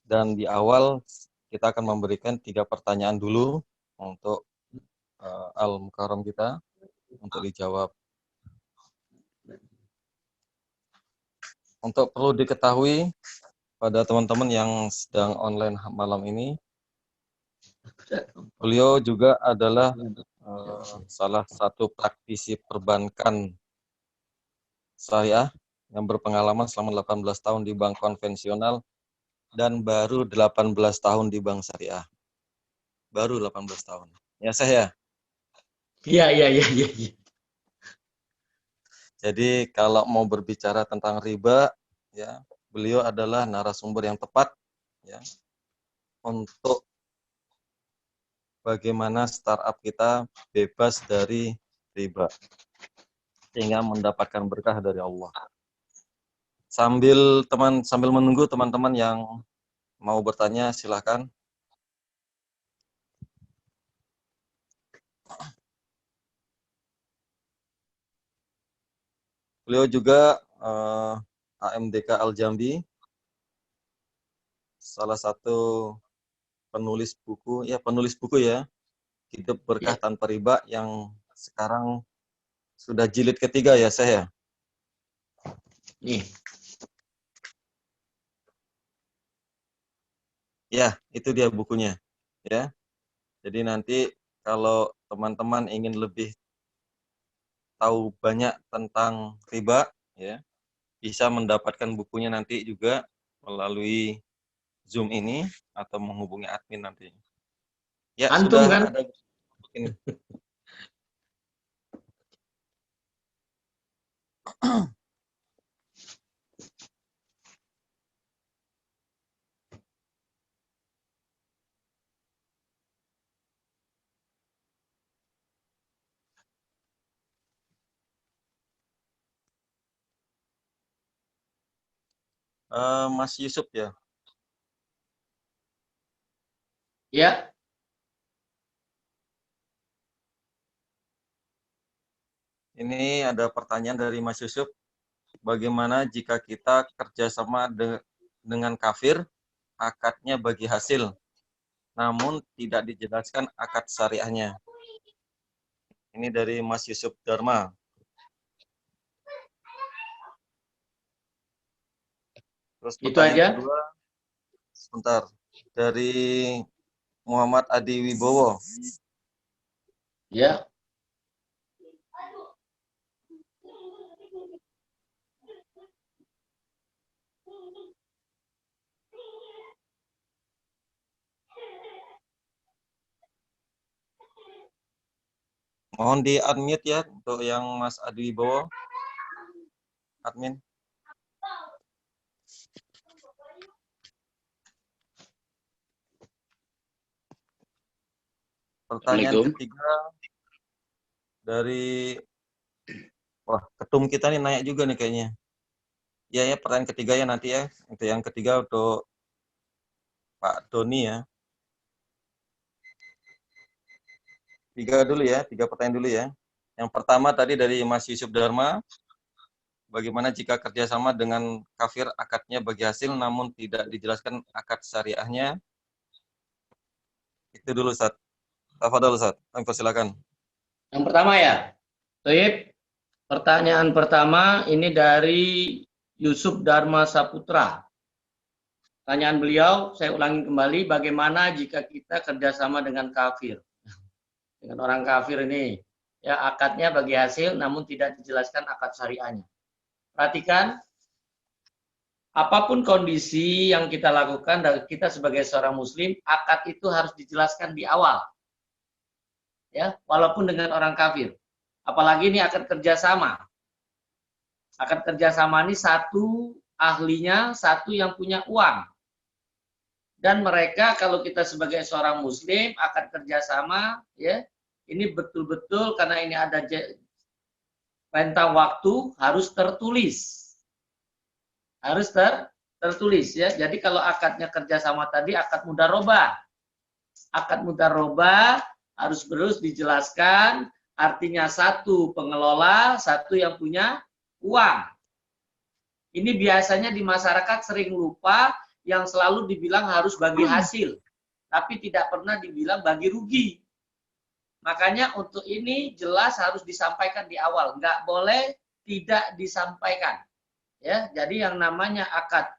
Dan di awal kita akan memberikan 3 pertanyaan dulu untuk Al-Mukarram kita untuk dijawab. Untuk perlu diketahui pada teman-teman yang sedang online malam ini, beliau juga adalah salah satu praktisi perbankan syariah yang berpengalaman selama 18 tahun di bank konvensional dan baru 18 tahun di bank syariah. Baru 18 tahun. Ya saya. Iya. Jadi kalau mau berbicara tentang riba, ya beliau adalah narasumber yang tepat, ya, untuk bagaimana startup kita bebas dari riba sehingga mendapatkan berkah dari Allah. Sambil menunggu teman-teman yang mau bertanya, silakan. Beliau juga AMDK Al-Jambi, salah satu penulis buku ya, Hidup Berkah Tanpa Riba, yang sekarang sudah jilid ketiga ya saya. Nih. Ya, itu dia bukunya. Ya. Jadi nanti kalau teman-teman ingin lebih tahu banyak tentang riba, ya, bisa mendapatkan bukunya nanti juga melalui Zoom ini atau menghubungi admin nanti. Ya, Antum sudah kan? ada ini. Mas Yusuf ya. Ya. Ini ada pertanyaan dari Mas Yusuf. Bagaimana jika kita kerjasama dengan kafir, akadnya bagi hasil, namun tidak dijelaskan akad syariahnya? Ini dari Mas Yusuf Dharma. Terus pertanyaan Itu aja. kedua, sebentar, dari Muhammad Adi Wibowo. Ya. Mohon di unmute ya untuk yang Mas Adi Wibowo. Admin. Pertanyaan ketiga dari ketum kita nih nanya juga nih kayaknya. Ya, pertanyaan ketiga ya nanti ya. Itu yang ketiga untuk Pak Doni ya. Tiga pertanyaan dulu ya. Yang pertama tadi dari Mas Yusuf Dharma, bagaimana jika kerjasama dengan kafir akadnya bagi hasil namun tidak dijelaskan akad syariahnya? Itu dulu Ustaz. Tafadhol Ustaz, silakan. Yang pertama ya. Baik. Pertanyaan pertama ini dari Yusuf Dharma Saputra. Pertanyaan beliau, saya ulangi kembali, bagaimana jika kita kerjasama dengan kafir? Dengan orang kafir ini, ya akadnya bagi hasil, namun tidak dijelaskan akad syariahnya. Perhatikan, apapun kondisi yang kita lakukan, dan kita sebagai seorang muslim, akad itu harus dijelaskan di awal. Ya, walaupun dengan orang kafir. Apalagi ini akad kerjasama. Akad kerjasama ini satu ahlinya, satu yang punya uang. Dan mereka kalau kita sebagai seorang muslim akad kerjasama, ya ini betul-betul karena ini ada rentang waktu harus tertulis. Harus tertulis ya. Jadi kalau akadnya kerjasama tadi akad mudharabah. Akad mudharabah harus dijelaskan, artinya satu pengelola, satu yang punya uang. Ini biasanya di masyarakat sering lupa, yang selalu dibilang harus bagi hasil, tapi tidak pernah dibilang bagi rugi. Makanya untuk ini jelas harus disampaikan di awal, nggak boleh tidak disampaikan. Ya, jadi yang namanya akad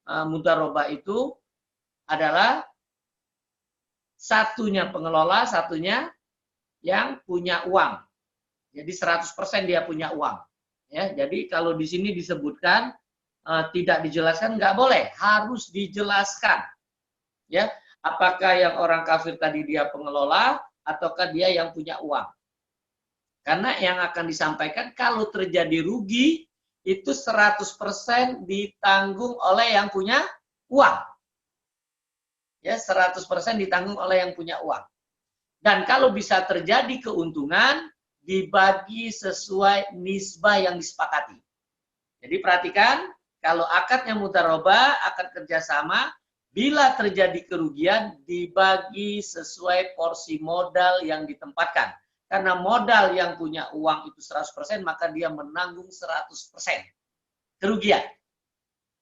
mudharabah itu adalah satunya pengelola, satunya yang punya uang. Jadi 100% dia punya uang. Ya, jadi kalau di sini disebutkan tidak dijelaskan, nggak boleh, harus dijelaskan. Ya, apakah yang orang kafir tadi dia pengelola ataukah dia yang punya uang? Karena yang akan disampaikan kalau terjadi rugi itu 100% ditanggung oleh yang punya uang. Ya, 100% ditanggung oleh yang punya uang. Dan kalau bisa terjadi keuntungan dibagi sesuai nisbah yang disepakati. Jadi perhatikan, kalau akadnya mudharabah, akad kerjasama, bila terjadi kerugian dibagi sesuai porsi modal yang ditempatkan. Karena modal yang punya uang itu 100%, maka dia menanggung 100% kerugian.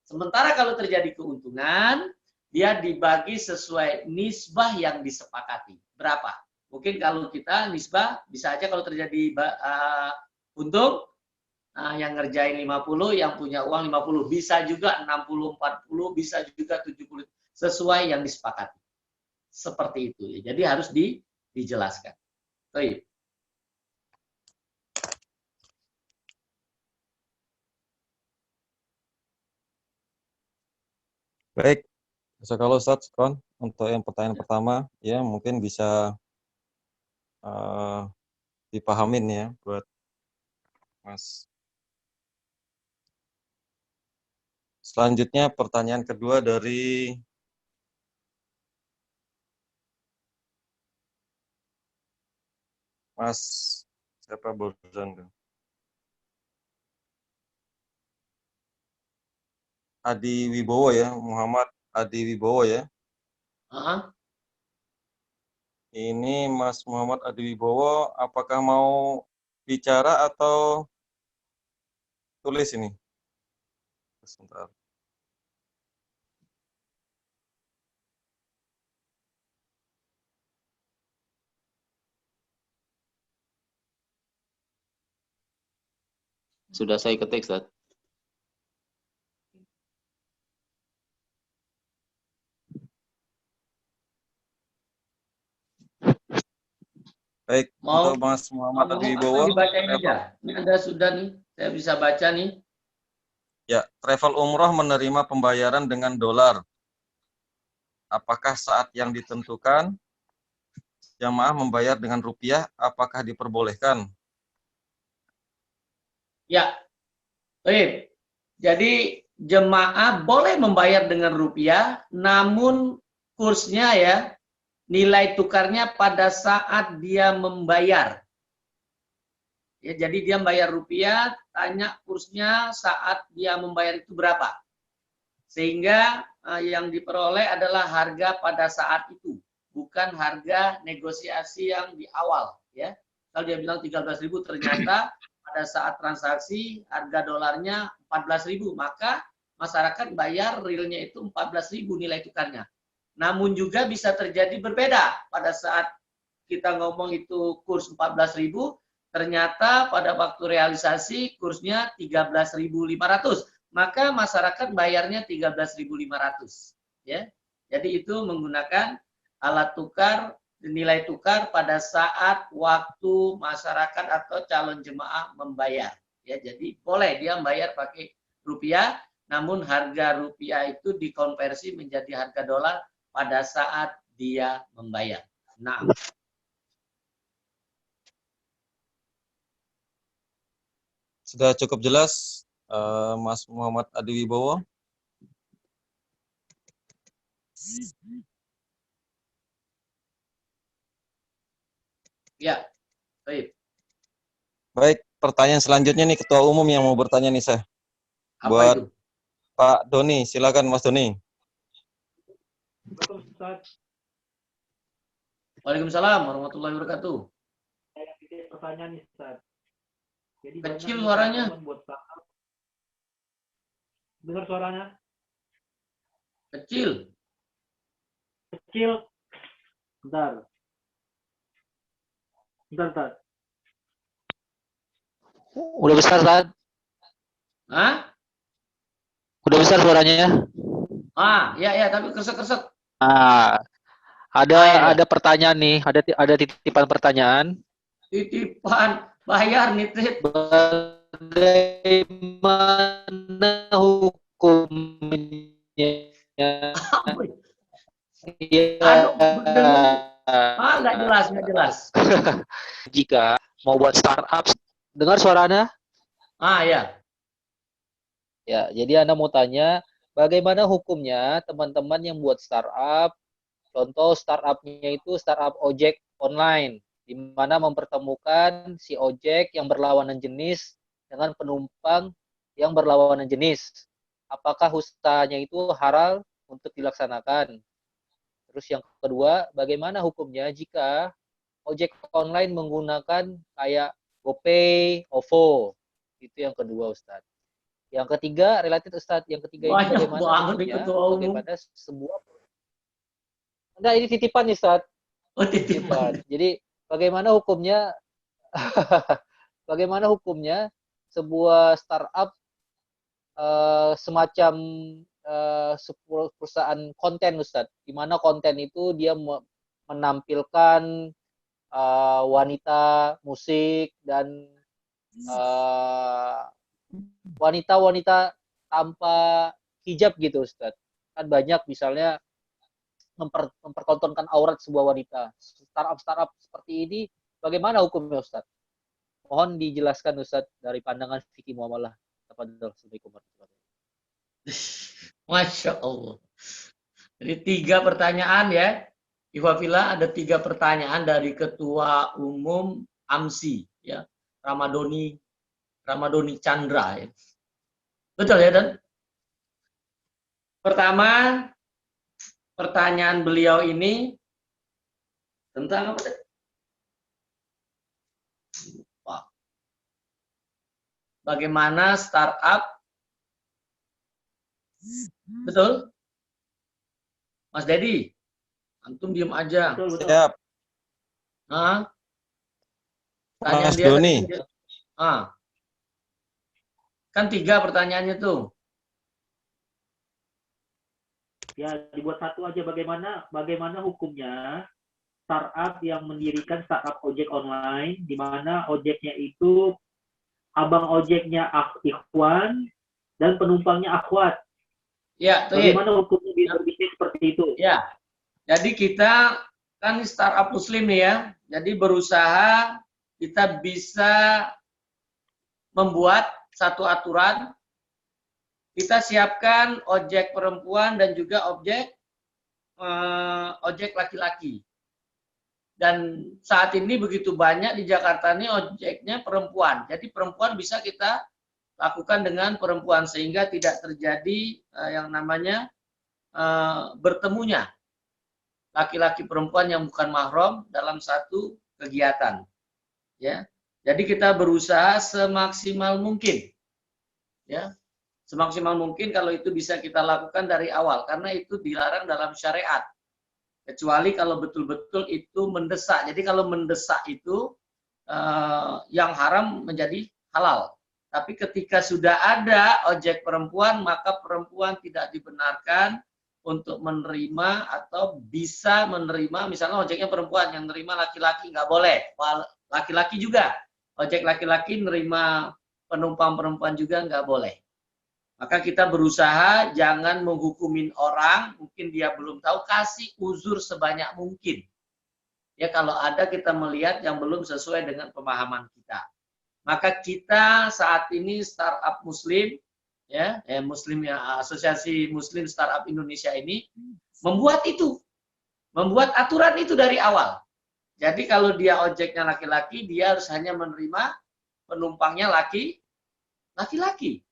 Sementara kalau terjadi keuntungan, dia dibagi sesuai nisbah yang disepakati. Berapa? Mungkin kalau kita nisbah, bisa aja kalau terjadi untung, yang ngerjain 50, yang punya uang 50. Bisa juga 60, 40, bisa juga 70. Sesuai yang disepakati. Seperti itu. Jadi harus dijelaskan. Baik. Baik, kalau Ustaz, untuk yang pertanyaan pertama, ya mungkin bisa dipahamin ya buat Mas. Selanjutnya pertanyaan kedua dari Mas siapa barusan tuh? Adi Wibowo ya, Muhammad Adi Wibowo ya. Ini Mas Muhammad Adi Wibowo, apakah mau bicara atau tulis ini? Sebentar. Sudah saya ketik, Ustaz. Baik, Mau untuk Mas Muhammad Adi Wibowo. Dibacain aja. Ini Anda sudah nih, saya bisa baca nih. Ya, travel umroh menerima pembayaran dengan dolar. Apakah saat yang ditentukan jamaah membayar dengan rupiah, apakah diperbolehkan? Ya, baik. Jadi jemaah boleh membayar dengan rupiah, namun kursnya ya, nilai tukarnya pada saat dia membayar. Ya, jadi dia bayar rupiah, tanya kursnya saat dia membayar itu berapa. Sehingga yang diperoleh adalah harga pada saat itu, bukan harga negosiasi yang di awal. Ya, kalau dia bilang 13.000, ternyata pada saat transaksi harga dolarnya 14.000, maka masyarakat bayar realnya itu 14.000 nilai tukarnya. Namun juga bisa terjadi berbeda pada saat kita ngomong itu kurs 14.000, ternyata pada waktu realisasi kursnya 13.500. Maka masyarakat bayarnya 13.500, ya. Jadi itu menggunakan alat tukar, nilai tukar pada saat waktu masyarakat atau calon jemaah membayar, ya. Jadi boleh dia bayar pakai rupiah, namun harga rupiah itu dikonversi menjadi harga dolar pada saat dia membayar. Nah, sudah cukup jelas, Mas Muhammad Adi Wibowo? ya, baik. Baik, pertanyaan selanjutnya nih Ketua Umum yang mau bertanya nih saya. Apa Buat itu? Pak Doni, silakan Mas Doni. Waalaikumsalam warahmatullahi wabarakatuh. Saya titip pertanyaan nih, Ustaz. Jadi Kecil suaranya. buat paham Dengar suaranya? Kecil. Kecil. Bentar. Bentar. Udah besar, Ustaz? Hah? Udah besar suaranya? Ya, tapi kresek-kresek. Ah, Ya. ada pertanyaan nih, ada titipan pertanyaan. Titipan bayar nitip. Bagaimana hukumnya? Aduh, nggak jelas. Jika mau buat startup, dengar suaranya? Ya. Ya, jadi Anda mau tanya, bagaimana hukumnya teman-teman yang buat startup? Contoh startupnya itu startup ojek online, di mana mempertemukan si ojek yang berlawanan jenis dengan penumpang yang berlawanan jenis. Apakah usahanya itu halal untuk dilaksanakan? Terus yang kedua, bagaimana hukumnya jika ojek online menggunakan kayak GoPay, OVO? Itu yang kedua, Ustadz. Yang ketiga, relatif Ustadz. Yang ketiga ini Banyak bagaimana banget hukumnya? ketua umum. Bagaimana sebuah... Enggak, ini titipan nih, Ustadz. Oh, titipan. Jadi bagaimana hukumnya bagaimana hukumnya sebuah startup semacam perusahaan konten, Ustadz, di mana konten itu dia menampilkan wanita, musik, dan wanita-wanita tanpa hijab gitu, Ustadz. Kan banyak misalnya mempertontonkan aurat sebuah wanita. Startup seperti ini bagaimana hukumnya, Ustadz? Mohon dijelaskan, Ustadz, dari pandangan fikih muamalah. Assalamualaikum warahmatullahi wabarakatuh. Masya Allah. Jadi 3 pertanyaan ya. Iwafila ada 3 pertanyaan dari Ketua Umum AMSI ya. Ramadoni Chandra ya. Betul ya, Dan? Pertama, pertanyaan beliau ini tentang apa? Bagaimana startup? Betul? Mas Dedi, antum diem aja. Betul. Siap. Mas Doni. Kan 3 pertanyaannya tuh. Ya, dibuat satu aja. Bagaimana hukumnya startup yang mendirikan startup ojek online, di mana ojeknya itu abang ojeknya ikhwan dan penumpangnya akhwat. Ya, bagaimana hukumnya berbisnis seperti itu? Ya, jadi kita kan startup muslim nih ya, jadi berusaha kita bisa membuat satu aturan, kita siapkan ojek perempuan dan juga ojek laki-laki. Dan saat ini begitu banyak di Jakarta ini ojeknya perempuan. Jadi perempuan bisa kita lakukan dengan perempuan sehingga tidak terjadi yang namanya bertemunya laki-laki perempuan yang bukan mahram dalam satu kegiatan. Ya. Jadi kita berusaha semaksimal mungkin. Ya. Semaksimal mungkin kalau itu bisa kita lakukan dari awal karena itu dilarang dalam syariat. Kecuali kalau betul-betul itu mendesak. Jadi kalau mendesak itu yang haram menjadi halal. Tapi ketika sudah ada ojek perempuan, maka perempuan tidak dibenarkan untuk menerima atau bisa menerima, misalnya ojeknya perempuan yang menerima laki-laki, nggak boleh. Laki-laki juga. Ojek laki-laki menerima penumpang perempuan juga nggak boleh. Maka kita berusaha jangan menghukumin orang, mungkin dia belum tahu, kasih uzur sebanyak mungkin. Ya kalau ada kita melihat yang belum sesuai dengan pemahaman kita. Maka kita saat ini startup muslim, Asosiasi Muslim Startup Indonesia ini membuat aturan itu dari awal. Jadi kalau dia ojeknya laki-laki, dia harus hanya menerima penumpangnya laki-laki.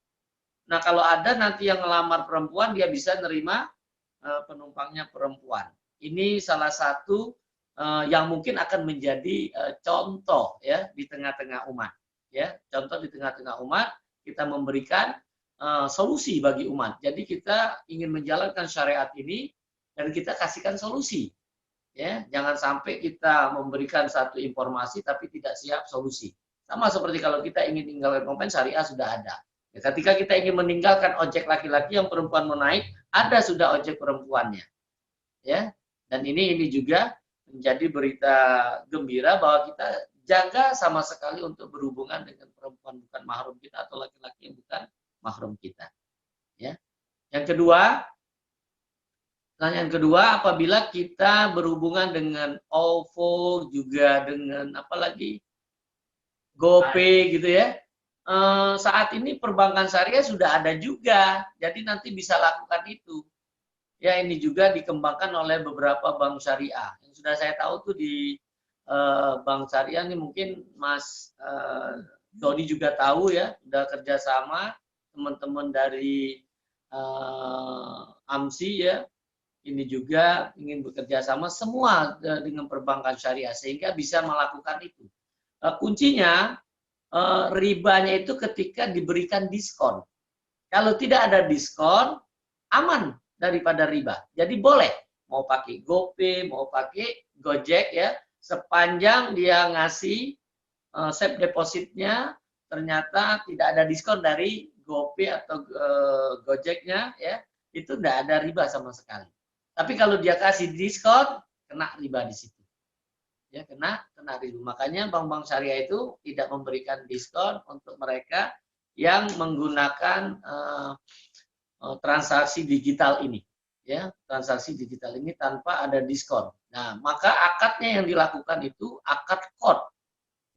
Nah kalau ada nanti yang ngelamar perempuan, dia bisa nerima penumpangnya perempuan. Ini salah satu yang mungkin akan menjadi contoh ya di tengah-tengah umat. Ya, contoh di tengah-tengah umat kita memberikan solusi bagi umat. Jadi kita ingin menjalankan syariat ini dan kita kasihkan solusi. Ya, jangan sampai kita memberikan satu informasi tapi tidak siap solusi. Sama seperti kalau kita ingin tinggalkan konven, syariah sudah ada. Ya, ketika kita ingin meninggalkan ojek laki-laki yang perempuan mau naik, ada sudah ojek perempuannya. Ya, dan ini juga menjadi berita gembira bahwa kita jaga sama sekali untuk berhubungan dengan perempuan bukan mahram kita atau laki-laki yang bukan mahram kita. Ya. Yang kedua, pertanyaan kedua, apabila kita berhubungan dengan OVO juga dengan apalagi GoPay gitu ya. Saat ini perbankan syariah sudah ada juga, jadi nanti bisa lakukan itu. Ya, ini juga dikembangkan oleh beberapa bank syariah. Yang sudah saya tahu tuh di bank syariah ini mungkin Mas Dodi juga tahu ya, sudah kerjasama teman-teman dari AMSI ya. Ini juga ingin bekerja sama semua dengan perbankan syariah sehingga bisa melakukan itu. Kuncinya ribanya itu ketika diberikan diskon. Kalau tidak ada diskon, aman daripada riba. Jadi boleh mau pakai GoPay, mau pakai Gojek ya, sepanjang dia ngasih safe depositnya ternyata tidak ada diskon dari GoPay atau Gojeknya ya, itu tidak ada riba sama sekali. Tapi kalau dia kasih diskon, kena riba di situ. Ya, kena riba. Makanya bank-bank syariah itu tidak memberikan diskon untuk mereka yang menggunakan transaksi digital ini. Ya, transaksi digital ini tanpa ada diskon. Nah, maka akadnya yang dilakukan itu akad kod.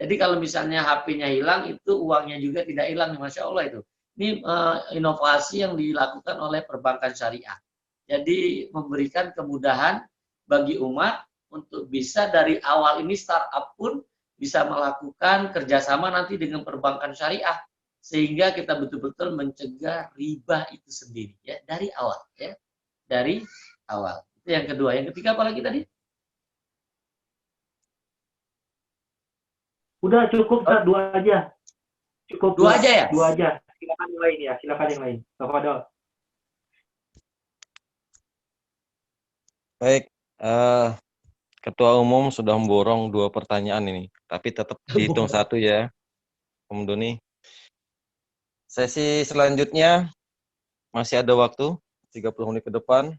Jadi kalau misalnya HP-nya hilang, itu uangnya juga tidak hilang, Masya Allah itu. Ini inovasi yang dilakukan oleh perbankan syariah. Jadi memberikan kemudahan bagi umat untuk bisa dari awal ini startup pun bisa melakukan kerjasama nanti dengan perbankan syariah. Sehingga kita betul-betul mencegah riba itu sendiri. Ya, dari awal. Ya, dari awal. Itu yang kedua. Yang ketiga apa lagi tadi? Udah cukup, Kak, dua aja. Cukup dua aja ya? Dua aja. Silakan yang lain ya, silakan yang lain. Tafadhol. Baik, Ketua Umum sudah memborong 2 pertanyaan ini, tapi tetap dihitung 1 ya, Om Doni. Sesi selanjutnya masih ada waktu 30 menit ke depan.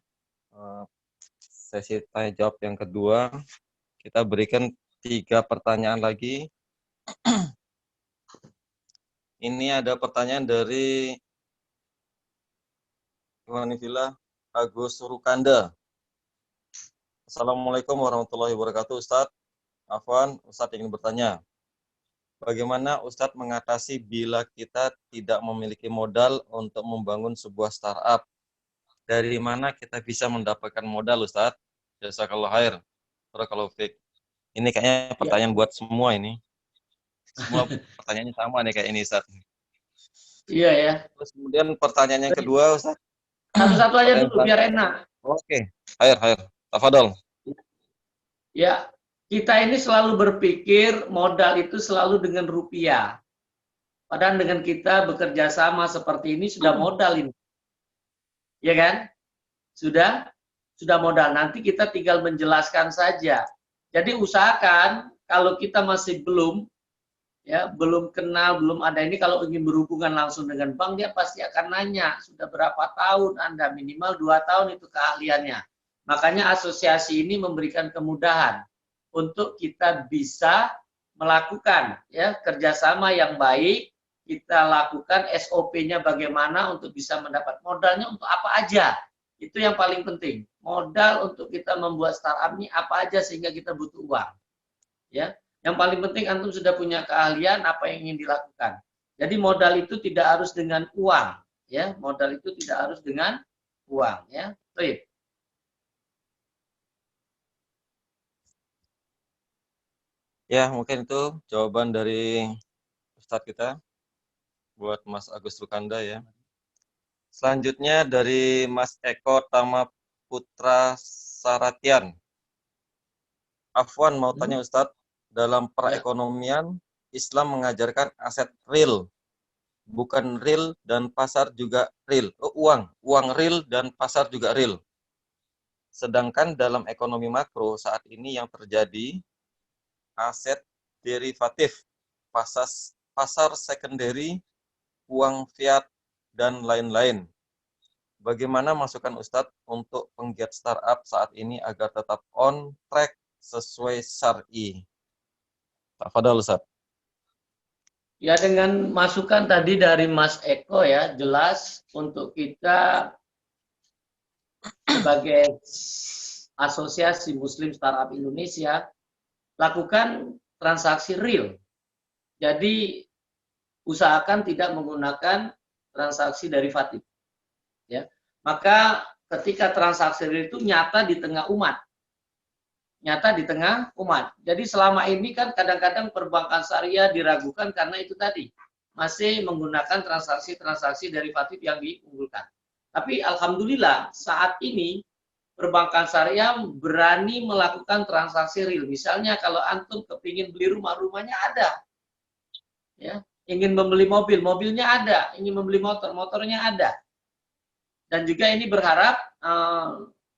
Sesi tanya jawab yang kedua, kita berikan 3 pertanyaan lagi. Ini ada pertanyaan dari Iwanifillah Agus Surukanda. Assalamualaikum warahmatullahi wabarakatuh, Ustadz. Afwan, Ustadz ingin bertanya, bagaimana Ustadz mengatasi bila kita tidak memiliki modal untuk membangun sebuah startup? Dari mana kita bisa mendapatkan modal, Ustadz? Jazakallah khair. Barakallahu fiik. Ini kayaknya pertanyaan buat semua ini. Semua pertanyaannya sama nih kayak ini, Ustadz. Iya ya. Terus kemudian pertanyaan yang kedua, Ustadz. Satu-satu aja dulu biar enak. Oke, khair. Tafadhol. Ya, kita ini selalu berpikir modal itu selalu dengan rupiah. Padahal dengan kita bekerja sama seperti ini sudah modal ini. Ya kan? Sudah modal. Nanti kita tinggal menjelaskan saja. Jadi usahakan kalau kita masih belum kenal, belum ada ini, kalau ingin berhubungan langsung dengan bank, dia pasti akan nanya, sudah berapa tahun Anda? Minimal 2 tahun itu keahliannya. Makanya asosiasi ini memberikan kemudahan untuk kita bisa melakukan ya kerjasama yang baik. Kita lakukan SOP-nya bagaimana untuk bisa mendapat modalnya untuk apa aja. Itu yang paling penting. Modal untuk kita membuat startup ini apa aja sehingga kita butuh uang. Ya, yang paling penting antum sudah punya keahlian apa yang ingin dilakukan. Jadi modal itu tidak harus dengan uang. Ya, modal itu tidak harus dengan uang. Ya, baik. Ya, mungkin itu jawaban dari Ustadz kita buat Mas Agus Rukanda ya. Selanjutnya dari Mas Eko Tama Putra Saratian. Afwan mau tanya Ustadz, dalam perekonomian Islam mengajarkan aset real bukan real dan pasar juga real. Uang real dan pasar juga real. Sedangkan dalam ekonomi makro saat ini yang terjadi aset derivatif, pasar secondary, uang fiat, dan lain-lain. Bagaimana masukan Ustadz untuk penggiat startup saat ini agar tetap on track sesuai syar'i? Tafadhol Ustadz. Ya, dengan masukan tadi dari Mas Eko ya, jelas untuk kita sebagai Asosiasi Muslim Startup Indonesia lakukan transaksi real. Jadi usahakan tidak menggunakan transaksi derivatif. Ya. Maka ketika transaksi real itu nyata di tengah umat. Nyata di tengah umat. Jadi selama ini kan kadang-kadang perbankan syariah diragukan karena itu tadi. Masih menggunakan transaksi-transaksi derivatif yang diunggulkan. Tapi alhamdulillah saat ini perbankan syariah berani melakukan transaksi real. Misalnya kalau antum kepingin beli rumah, rumahnya ada. Ya, ingin membeli mobil, mobilnya ada. Ingin membeli motor, motornya ada. Dan juga ini berharap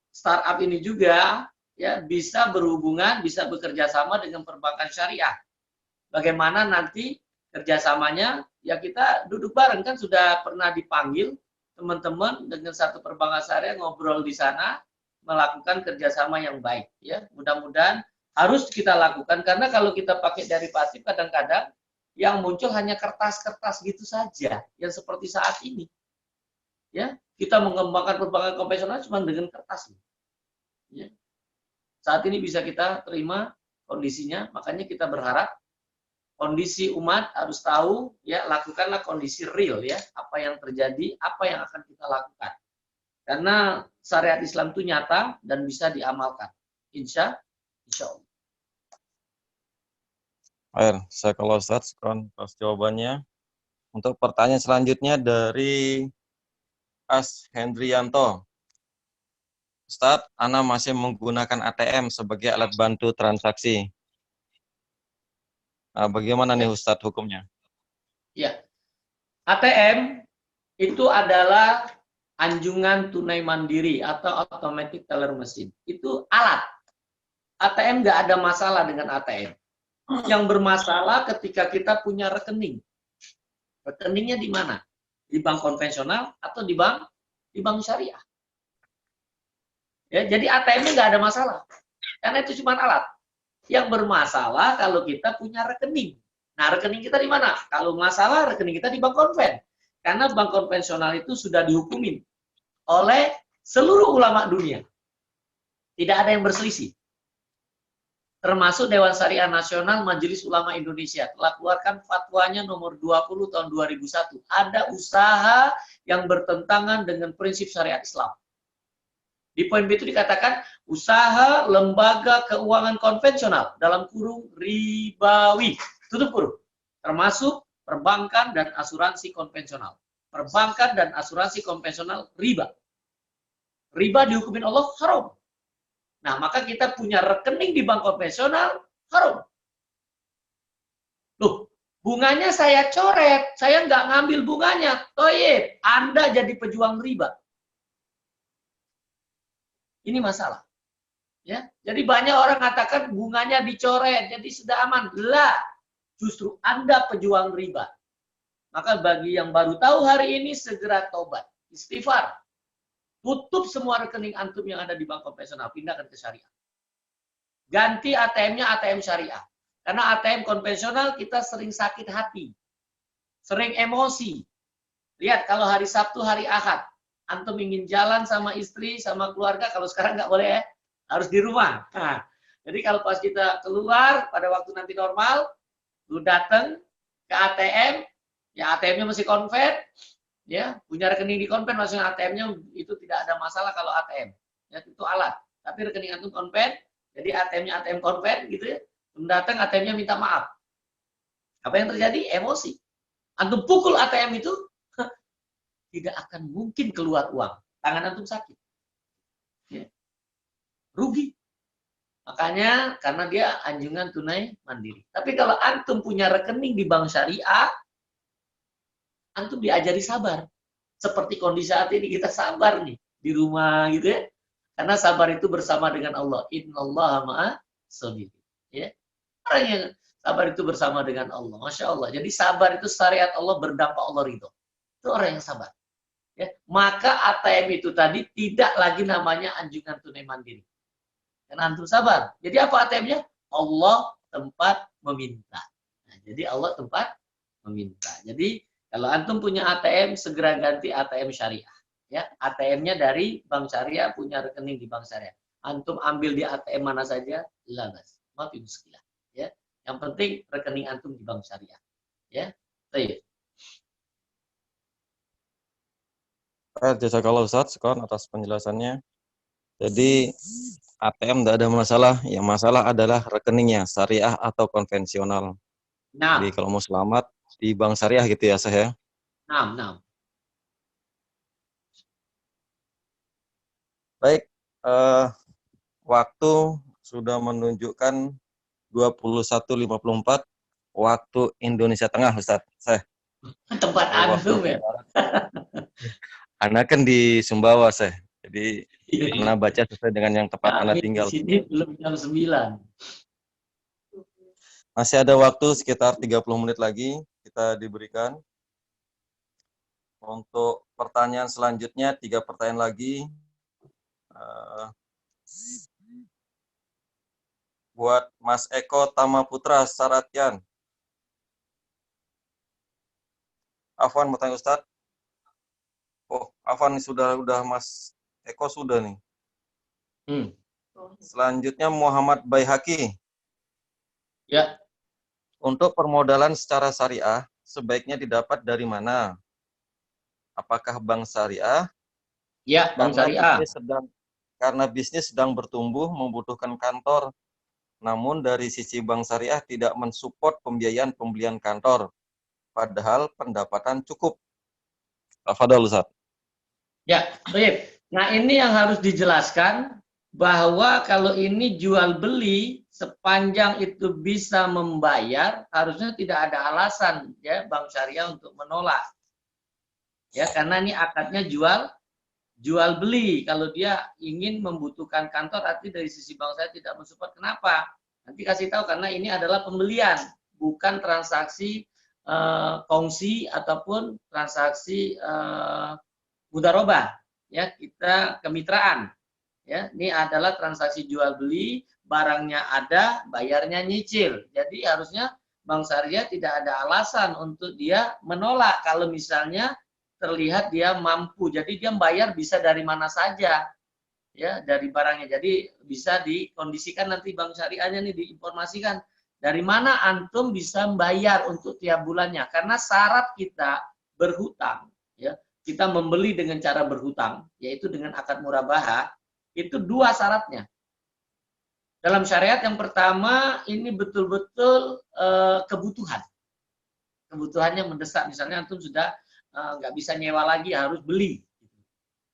startup ini juga ya bisa berhubungan, bisa bekerja sama dengan perbankan syariah. Bagaimana nanti kerjasamanya? Ya kita duduk bareng, kan sudah pernah dipanggil teman-teman dengan satu perbankan syariah ngobrol di sana, melakukan kerjasama yang baik. Ya mudah-mudahan harus kita lakukan, karena kalau kita pakai derivatif kadang-kadang yang muncul hanya kertas-kertas gitu saja, yang seperti saat ini. Ya, kita mengembangkan perbankan konvensional cuma dengan kertas. Ya. Saat ini bisa kita terima kondisinya, makanya kita berharap kondisi umat harus tahu, ya lakukanlah kondisi real ya, apa yang terjadi, apa yang akan kita lakukan. Karena syariat Islam itu nyata dan bisa diamalkan. Insya Allah. Baik, saya kalau Ustaz, atas jawabannya. Untuk pertanyaan selanjutnya dari As Hendrianto. Ustadz, Ana masih menggunakan ATM sebagai alat bantu transaksi. Nah, bagaimana nih Ustadz hukumnya? Ya, ATM itu adalah anjungan tunai mandiri atau automatic teller machine. Itu alat. ATM nggak ada masalah dengan ATM. Yang bermasalah ketika kita punya rekening. Rekeningnya di mana? Di bank konvensional atau di bank syariah. Ya, jadi ATM-nya nggak ada masalah. Karena itu cuma alat. Yang bermasalah kalau kita punya rekening. Nah, rekening kita di mana? Kalau masalah, rekening kita di bank konven. Karena bank konvensional itu sudah dihukumin oleh seluruh ulama dunia. Tidak ada yang berselisih. Termasuk Dewan Syariah Nasional Majelis Ulama Indonesia telah keluarkan fatwanya nomor 20 tahun 2001. Ada usaha yang bertentangan dengan prinsip syariat Islam. Di poin B itu dikatakan usaha lembaga keuangan konvensional dalam kurung ribawi, tutup kurung, termasuk perbankan dan asuransi konvensional. Perbankan dan asuransi konvensional riba. Riba dihukumin Allah haram. Nah, maka kita punya rekening di bank konvensional haram. Loh, bunganya saya coret, saya nggak ngambil bunganya. Toyib, Anda jadi pejuang riba. Ini masalah. Ya, jadi banyak orang katakan bunganya dicoret, jadi sudah aman. Lah, justru Anda pejuang riba. Maka bagi yang baru tahu hari ini, segera tobat, istighfar. Tutup semua rekening antum yang ada di bank konvensional, pindahkan ke syariah. Ganti ATM-nya ATM syariah. Karena ATM konvensional kita sering sakit hati, sering emosi. Lihat kalau hari Sabtu, hari Ahad, antum ingin jalan sama istri, sama keluarga, kalau sekarang nggak boleh ya, harus di rumah. Nah, jadi kalau pas kita keluar, pada waktu nanti normal, lu datang ke ATM, ya ATM-nya masih konven, ya punya rekening di konven, maksudnya ATM-nya itu tidak ada masalah kalau ATM. Ya, itu alat. Tapi rekening antum konven, jadi ATM-nya ATM konven, gitu ya. Belum datang, ATM-nya minta maaf. Apa yang terjadi? Emosi. Antum pukul ATM itu, tidak akan mungkin keluar uang. Tangan antum sakit. Ya. Rugi. Makanya karena dia anjungan tunai mandiri. Tapi kalau antum punya rekening di bank syariah, antum diajari sabar. Seperti kondisi saat ini kita sabar nih di rumah gitu ya. Karena sabar itu bersama dengan Allah. Innallaha ma'as sabirin. Ya. Orang yang sabar itu bersama dengan Allah. Masya Allah. Jadi sabar itu syariat Allah berdampak Allah ridho. Itu orang yang sabar. Ya. Maka ATM itu tadi tidak lagi namanya anjungan tunai mandiri. Karena antum sabar. Jadi apa ATM-nya? Allah tempat meminta. Nah, jadi Allah tempat meminta. Jadi kalau antum punya ATM, segera ganti ATM syariah. Ya, ATM-nya dari bank syariah, punya rekening di bank syariah. Antum ambil di ATM mana saja, labas. Maaf muskilah. Ya, yang penting rekening antum di bank syariah. Ya, baik. Jazakallah Ustaz, sekian atas penjelasannya. Jadi ATM tidak ada masalah, yang masalah adalah rekeningnya, syariah atau konvensional. Jadi Nah, kalau mau selamat di bank syariah gitu ya saya. nah. Baik, waktu sudah menunjukkan 21.54 waktu Indonesia Tengah, Ustaz. Saya Tempat antum ya. Anda kan di Sumbawa, saya. Jadi Anda baca sesuai dengan yang tepat Anda tinggal. Di sini belum jam 9. Masih ada waktu sekitar 30 menit lagi kita diberikan. Untuk pertanyaan selanjutnya, 3 pertanyaan lagi. Buat Mas Eko Tamaputra Saratian. Afwan mau tanya Ustadz. Oh, Afwan sudah Mas Eko sudah nih. Selanjutnya Muhammad Baihaqi. Ya. Untuk permodalan secara syariah sebaiknya didapat dari mana? Apakah bank syariah? Ya, bank syariah. Karena bisnis sedang bertumbuh membutuhkan kantor. Namun dari sisi bank syariah tidak mensupport pembiayaan pembelian kantor. Padahal pendapatan cukup. Tafadhol Ustaz. Ya, baik. Nah, ini yang harus dijelaskan bahwa kalau ini jual beli sepanjang itu bisa membayar, harusnya tidak ada alasan ya bank syariah untuk menolak. Ya, karena ini akadnya jual beli. Kalau dia ingin membutuhkan kantor, arti dari sisi bank saya tidak mensupport. Kenapa? Nanti kasih tahu karena ini adalah pembelian, bukan transaksi kongsi ataupun transaksi mudharabah. Ya, kita kemitraan. Ya, ini adalah transaksi jual beli, barangnya ada, bayarnya nyicil. Jadi harusnya bank syariah tidak ada alasan untuk dia menolak kalau misalnya terlihat dia mampu. Jadi dia bayar bisa dari mana saja. Ya, dari barangnya. Jadi bisa dikondisikan nanti bank syariahnya nih diinformasikan dari mana antum bisa membayar untuk tiap bulannya. Karena syarat kita berhutang, ya. Kita membeli dengan cara berhutang, yaitu dengan akad murabahah, itu 2 syaratnya. Dalam syariat yang pertama ini betul-betul kebutuhan. Kebutuhannya mendesak. Misalnya antum sudah nggak bisa nyewa lagi, harus beli.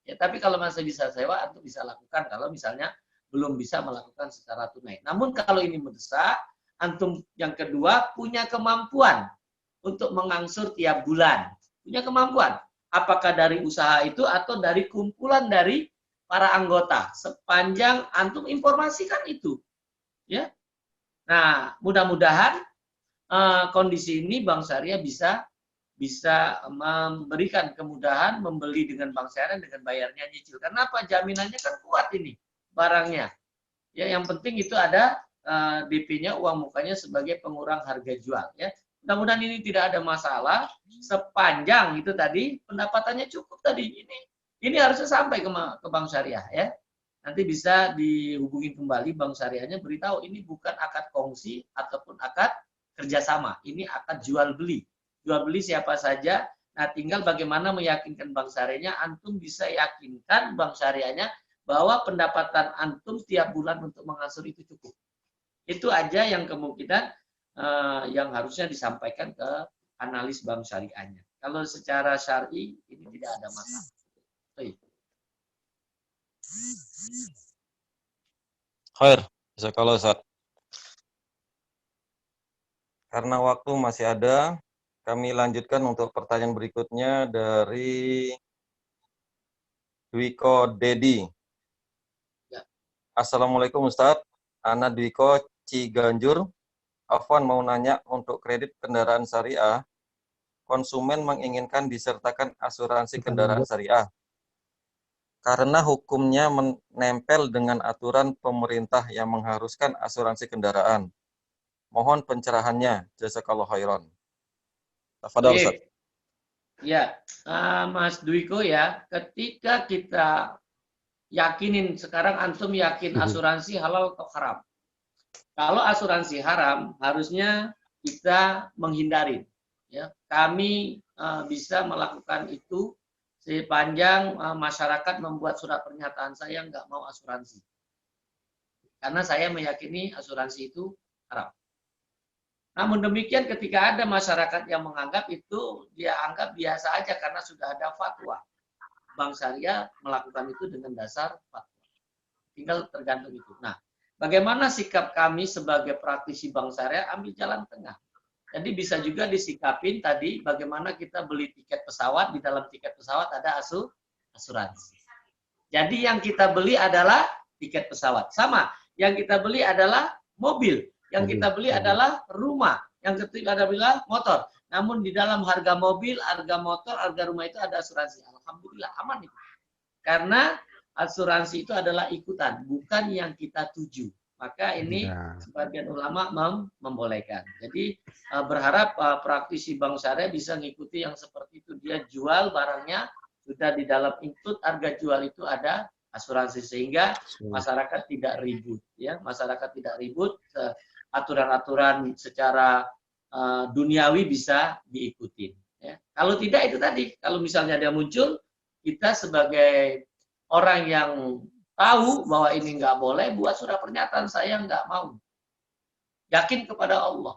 Ya, tapi kalau masih bisa sewa, antum bisa lakukan kalau misalnya belum bisa melakukan secara tunai. Namun kalau ini mendesak, antum yang kedua punya kemampuan untuk mengangsur tiap bulan. Punya kemampuan. Apakah dari usaha itu atau dari kumpulan dari para anggota. Sepanjang antum informasikan itu. Ya. Nah, mudah-mudahan kondisi ini bank syariah bisa memberikan kemudahan membeli dengan bank syariah dengan bayarnya nyicil. Karena apa? Jaminannya kan kuat ini barangnya. Ya, yang penting itu ada DP-nya, uang mukanya sebagai pengurang harga jual. Ya, mudah-mudahan ini tidak ada masalah sepanjang itu tadi pendapatannya cukup tadi. Ini harusnya sampai ke bank syariah ya. Nanti bisa dihubungi kembali bank syariahnya, beritahu ini bukan akad kongsi ataupun akad kerjasama. Ini akad jual beli. Jual beli siapa saja. Nah, tinggal bagaimana meyakinkan bank syariahnya. Antum bisa yakinkan bank syariahnya bahwa pendapatan antum setiap bulan untuk mengangsur itu cukup. Itu aja yang kemungkinan yang harusnya disampaikan ke analis bank syariahnya. Kalau secara syar'i ini tidak ada masalah. Khair, jazakallah Ustaz. Karena waktu masih ada, Kami lanjutkan untuk pertanyaan berikutnya dari Dwiko Dedi. Ya. Assalamualaikum Ustadz. Ana Dwiko Ciganjur. Afwan mau nanya, untuk kredit kendaraan syariah, konsumen menginginkan disertakan asuransi kendaraan syariah. Karena hukumnya menempel dengan aturan pemerintah yang mengharuskan asuransi kendaraan. Mohon pencerahannya. Jazakallahu khairan. Tafadhal Ustaz. Ya, Mas Dwiko ya, ketika kita yakinin, sekarang antum yakin asuransi halal atau haram. Kalau asuransi haram, harusnya kita menghindari. Ya, kami bisa melakukan itu sepanjang masyarakat membuat surat pernyataan saya nggak mau asuransi. Karena saya meyakini asuransi itu haram. Namun demikian ketika ada masyarakat yang menganggap itu, dia anggap biasa aja karena sudah ada fatwa. Bank Syariah melakukan itu dengan dasar fatwa. Tinggal tergantung itu. Nah, bagaimana sikap kami sebagai praktisi Bank Syariah? Ambil jalan tengah. Jadi bisa juga disikapin tadi bagaimana kita beli tiket pesawat, di dalam tiket pesawat ada asuransi. Jadi yang kita beli adalah tiket pesawat. Sama, yang kita beli adalah mobil. Yang kita beli adalah rumah. Yang ketiga adalah motor. Namun di dalam harga mobil, harga motor, harga rumah itu ada asuransi. Alhamdulillah aman itu. Karena asuransi itu adalah ikutan, bukan yang kita tuju. Maka ini sebagian ulama membolehkan. Jadi berharap praktisi Bank Syariah bisa mengikuti yang seperti itu. Dia jual barangnya, sudah di dalam include harga jual itu ada asuransi, sehingga masyarakat tidak ribut. Ya, masyarakat tidak ribut. Aturan-aturan secara duniawi bisa diikuti. Ya. Kalau tidak itu tadi, kalau misalnya dia muncul, kita sebagai orang yang tahu bahwa ini nggak boleh, buat surat pernyataan saya nggak mau. Yakin kepada Allah.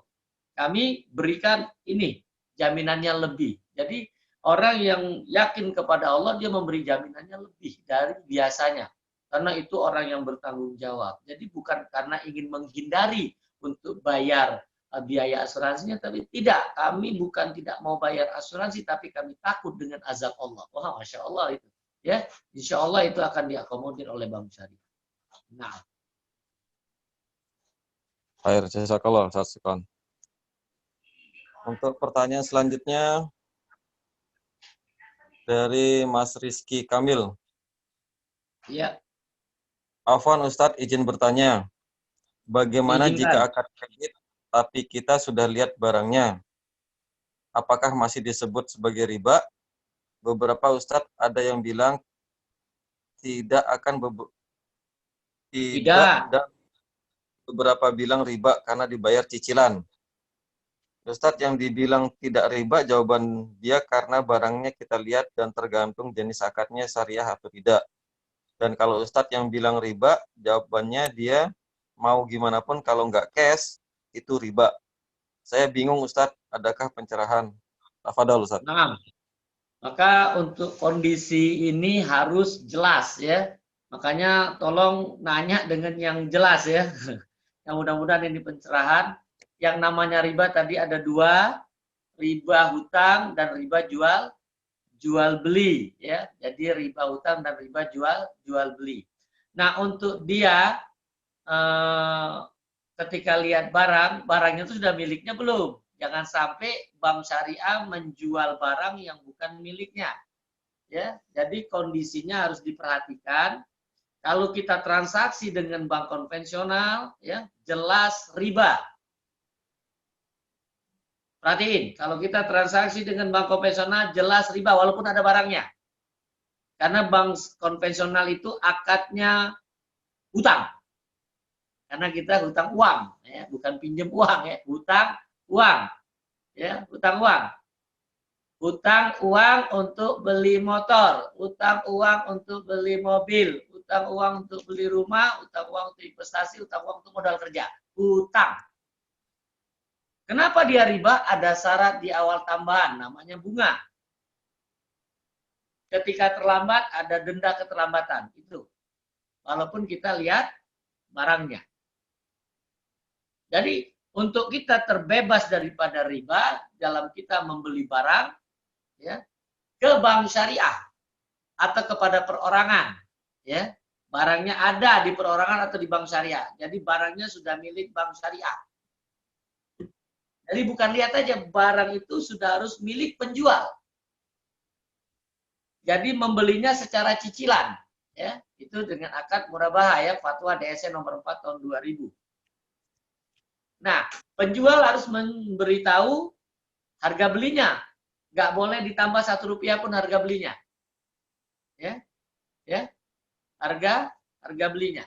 Kami berikan ini, jaminannya lebih. Jadi orang yang yakin kepada Allah, dia memberi jaminannya lebih dari biasanya. Karena itu orang yang bertanggung jawab. Jadi bukan karena ingin menghindari untuk bayar biaya asuransinya, tapi tidak, kami bukan tidak mau bayar asuransi, tapi kami takut dengan azab Allah. Wah, Masya Allah itu. Ya, insya Allah itu akan diakomodir oleh Bank Syariah. Nah. Baik, jazakallah Ustaz. Untuk pertanyaan selanjutnya dari Mas Rizky Kamil. Ya. Afwan Ustadz, izin bertanya. Bagaimana jika akad kredit tapi kita sudah lihat barangnya? Apakah masih disebut sebagai riba? Beberapa ustadz ada yang bilang tidak akan tidak, dan beberapa bilang riba karena dibayar cicilan. Ustadz yang dibilang tidak riba, jawaban dia karena barangnya kita lihat dan tergantung jenis akadnya syariah atau tidak. Dan kalau ustadz yang bilang riba, jawabannya dia mau gimana pun kalau nggak cash itu riba. Saya bingung Ustadz, adakah pencerahan? Tafadhol Ustadz. Nah, maka untuk kondisi ini harus jelas ya. Makanya tolong nanya dengan yang jelas ya. Yang mudah-mudahan ini pencerahan. Yang namanya riba tadi ada dua, riba hutang dan riba jual beli ya. Jadi riba hutang dan riba jual beli. Nah, untuk dia ketika lihat barangnya itu sudah miliknya belum? Jangan sampai Bank Syariah menjual barang yang bukan miliknya. Ya, jadi kondisinya harus diperhatikan. Kalau kita transaksi dengan bank konvensional, ya jelas riba. Perhatiin, kalau kita transaksi dengan bank konvensional jelas riba walaupun ada barangnya. Karena bank konvensional itu akadnya hutang. Karena kita hutang uang, ya, bukan pinjam uang, ya, hutang uang, ya, hutang uang. Hutang uang untuk beli motor, hutang uang untuk beli mobil, hutang uang untuk beli rumah, hutang uang untuk investasi, hutang uang untuk modal kerja. Hutang. Kenapa dia riba? Ada syarat di awal tambahan, namanya bunga. Ketika terlambat, ada denda keterlambatan. Itu. Walaupun kita lihat barangnya. Jadi untuk kita terbebas daripada riba dalam kita membeli barang ya ke bank syariah atau kepada perorangan ya. Barangnya ada di perorangan atau di bank syariah. Jadi barangnya sudah milik bank syariah. Jadi bukan lihat aja, barang itu sudah harus milik penjual. Jadi membelinya secara cicilan ya. Itu dengan akad murabahah ya, fatwa DSN nomor 4 tahun 2000. Nah, penjual harus memberitahu harga belinya. Nggak boleh ditambah Rp1 pun harga belinya. Ya. Ya. Harga belinya.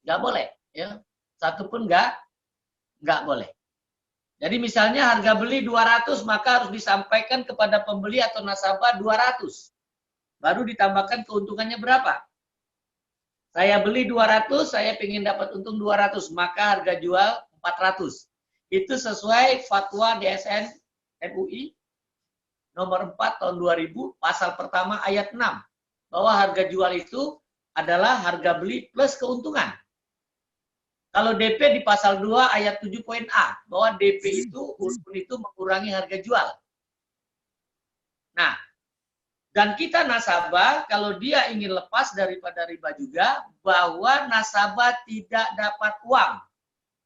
Nggak boleh. Ya. Satu pun nggak boleh. Jadi misalnya harga beli 200, maka harus disampaikan kepada pembeli atau nasabah 200. Baru ditambahkan keuntungannya berapa. Saya beli 200, saya ingin dapat untung 200, maka harga jual 400. Itu sesuai fatwa DSN MUI nomor 4 tahun 2000, pasal pertama ayat 6. Bahwa harga jual itu adalah harga beli plus keuntungan. Kalau DP di pasal 2 ayat 7 poin A, bahwa DP itu urun itu mengurangi harga jual. Nah, dan kita nasabah, kalau dia ingin lepas daripada riba juga, bahwa nasabah tidak dapat uang.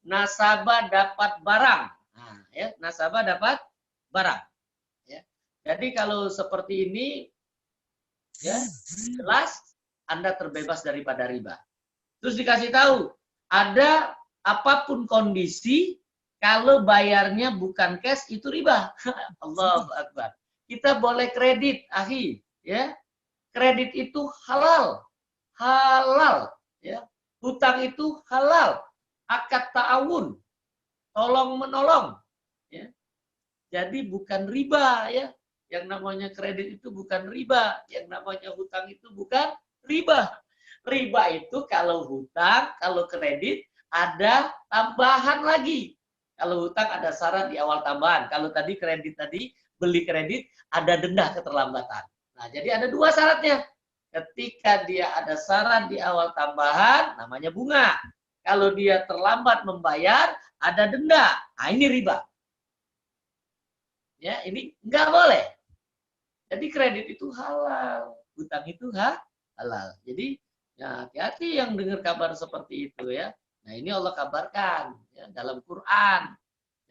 Nasabah dapat barang. Nah, ya, nasabah dapat barang. Ya. Jadi kalau seperti ini, ya, jelas Anda terbebas daripada riba. Terus dikasih tahu, ada apapun kondisi, kalau bayarnya bukan cash, itu riba. Allahu Akbar. Kita boleh kredit, akhi, ya. Kredit itu halal. Halal, ya. Hutang itu halal. Akad ta'awun. Tolong menolong, ya. Jadi bukan riba, ya. Yang namanya kredit itu bukan riba, yang namanya hutang itu bukan riba. Riba itu kalau hutang, kalau kredit ada tambahan lagi. Kalau hutang ada syarat di awal tambahan. Kalau tadi kredit tadi beli kredit ada denda keterlambatan. Nah, jadi ada dua syaratnya. Ketika dia ada syarat di awal tambahan, namanya bunga. Kalau dia terlambat membayar, ada denda. Nah, ini riba. Ya, ini nggak boleh. Jadi kredit itu halal, hutang itu halal. Jadi ya hati-hati yang dengar kabar seperti itu ya. Nah, ini Allah kabarkan ya, dalam Quran.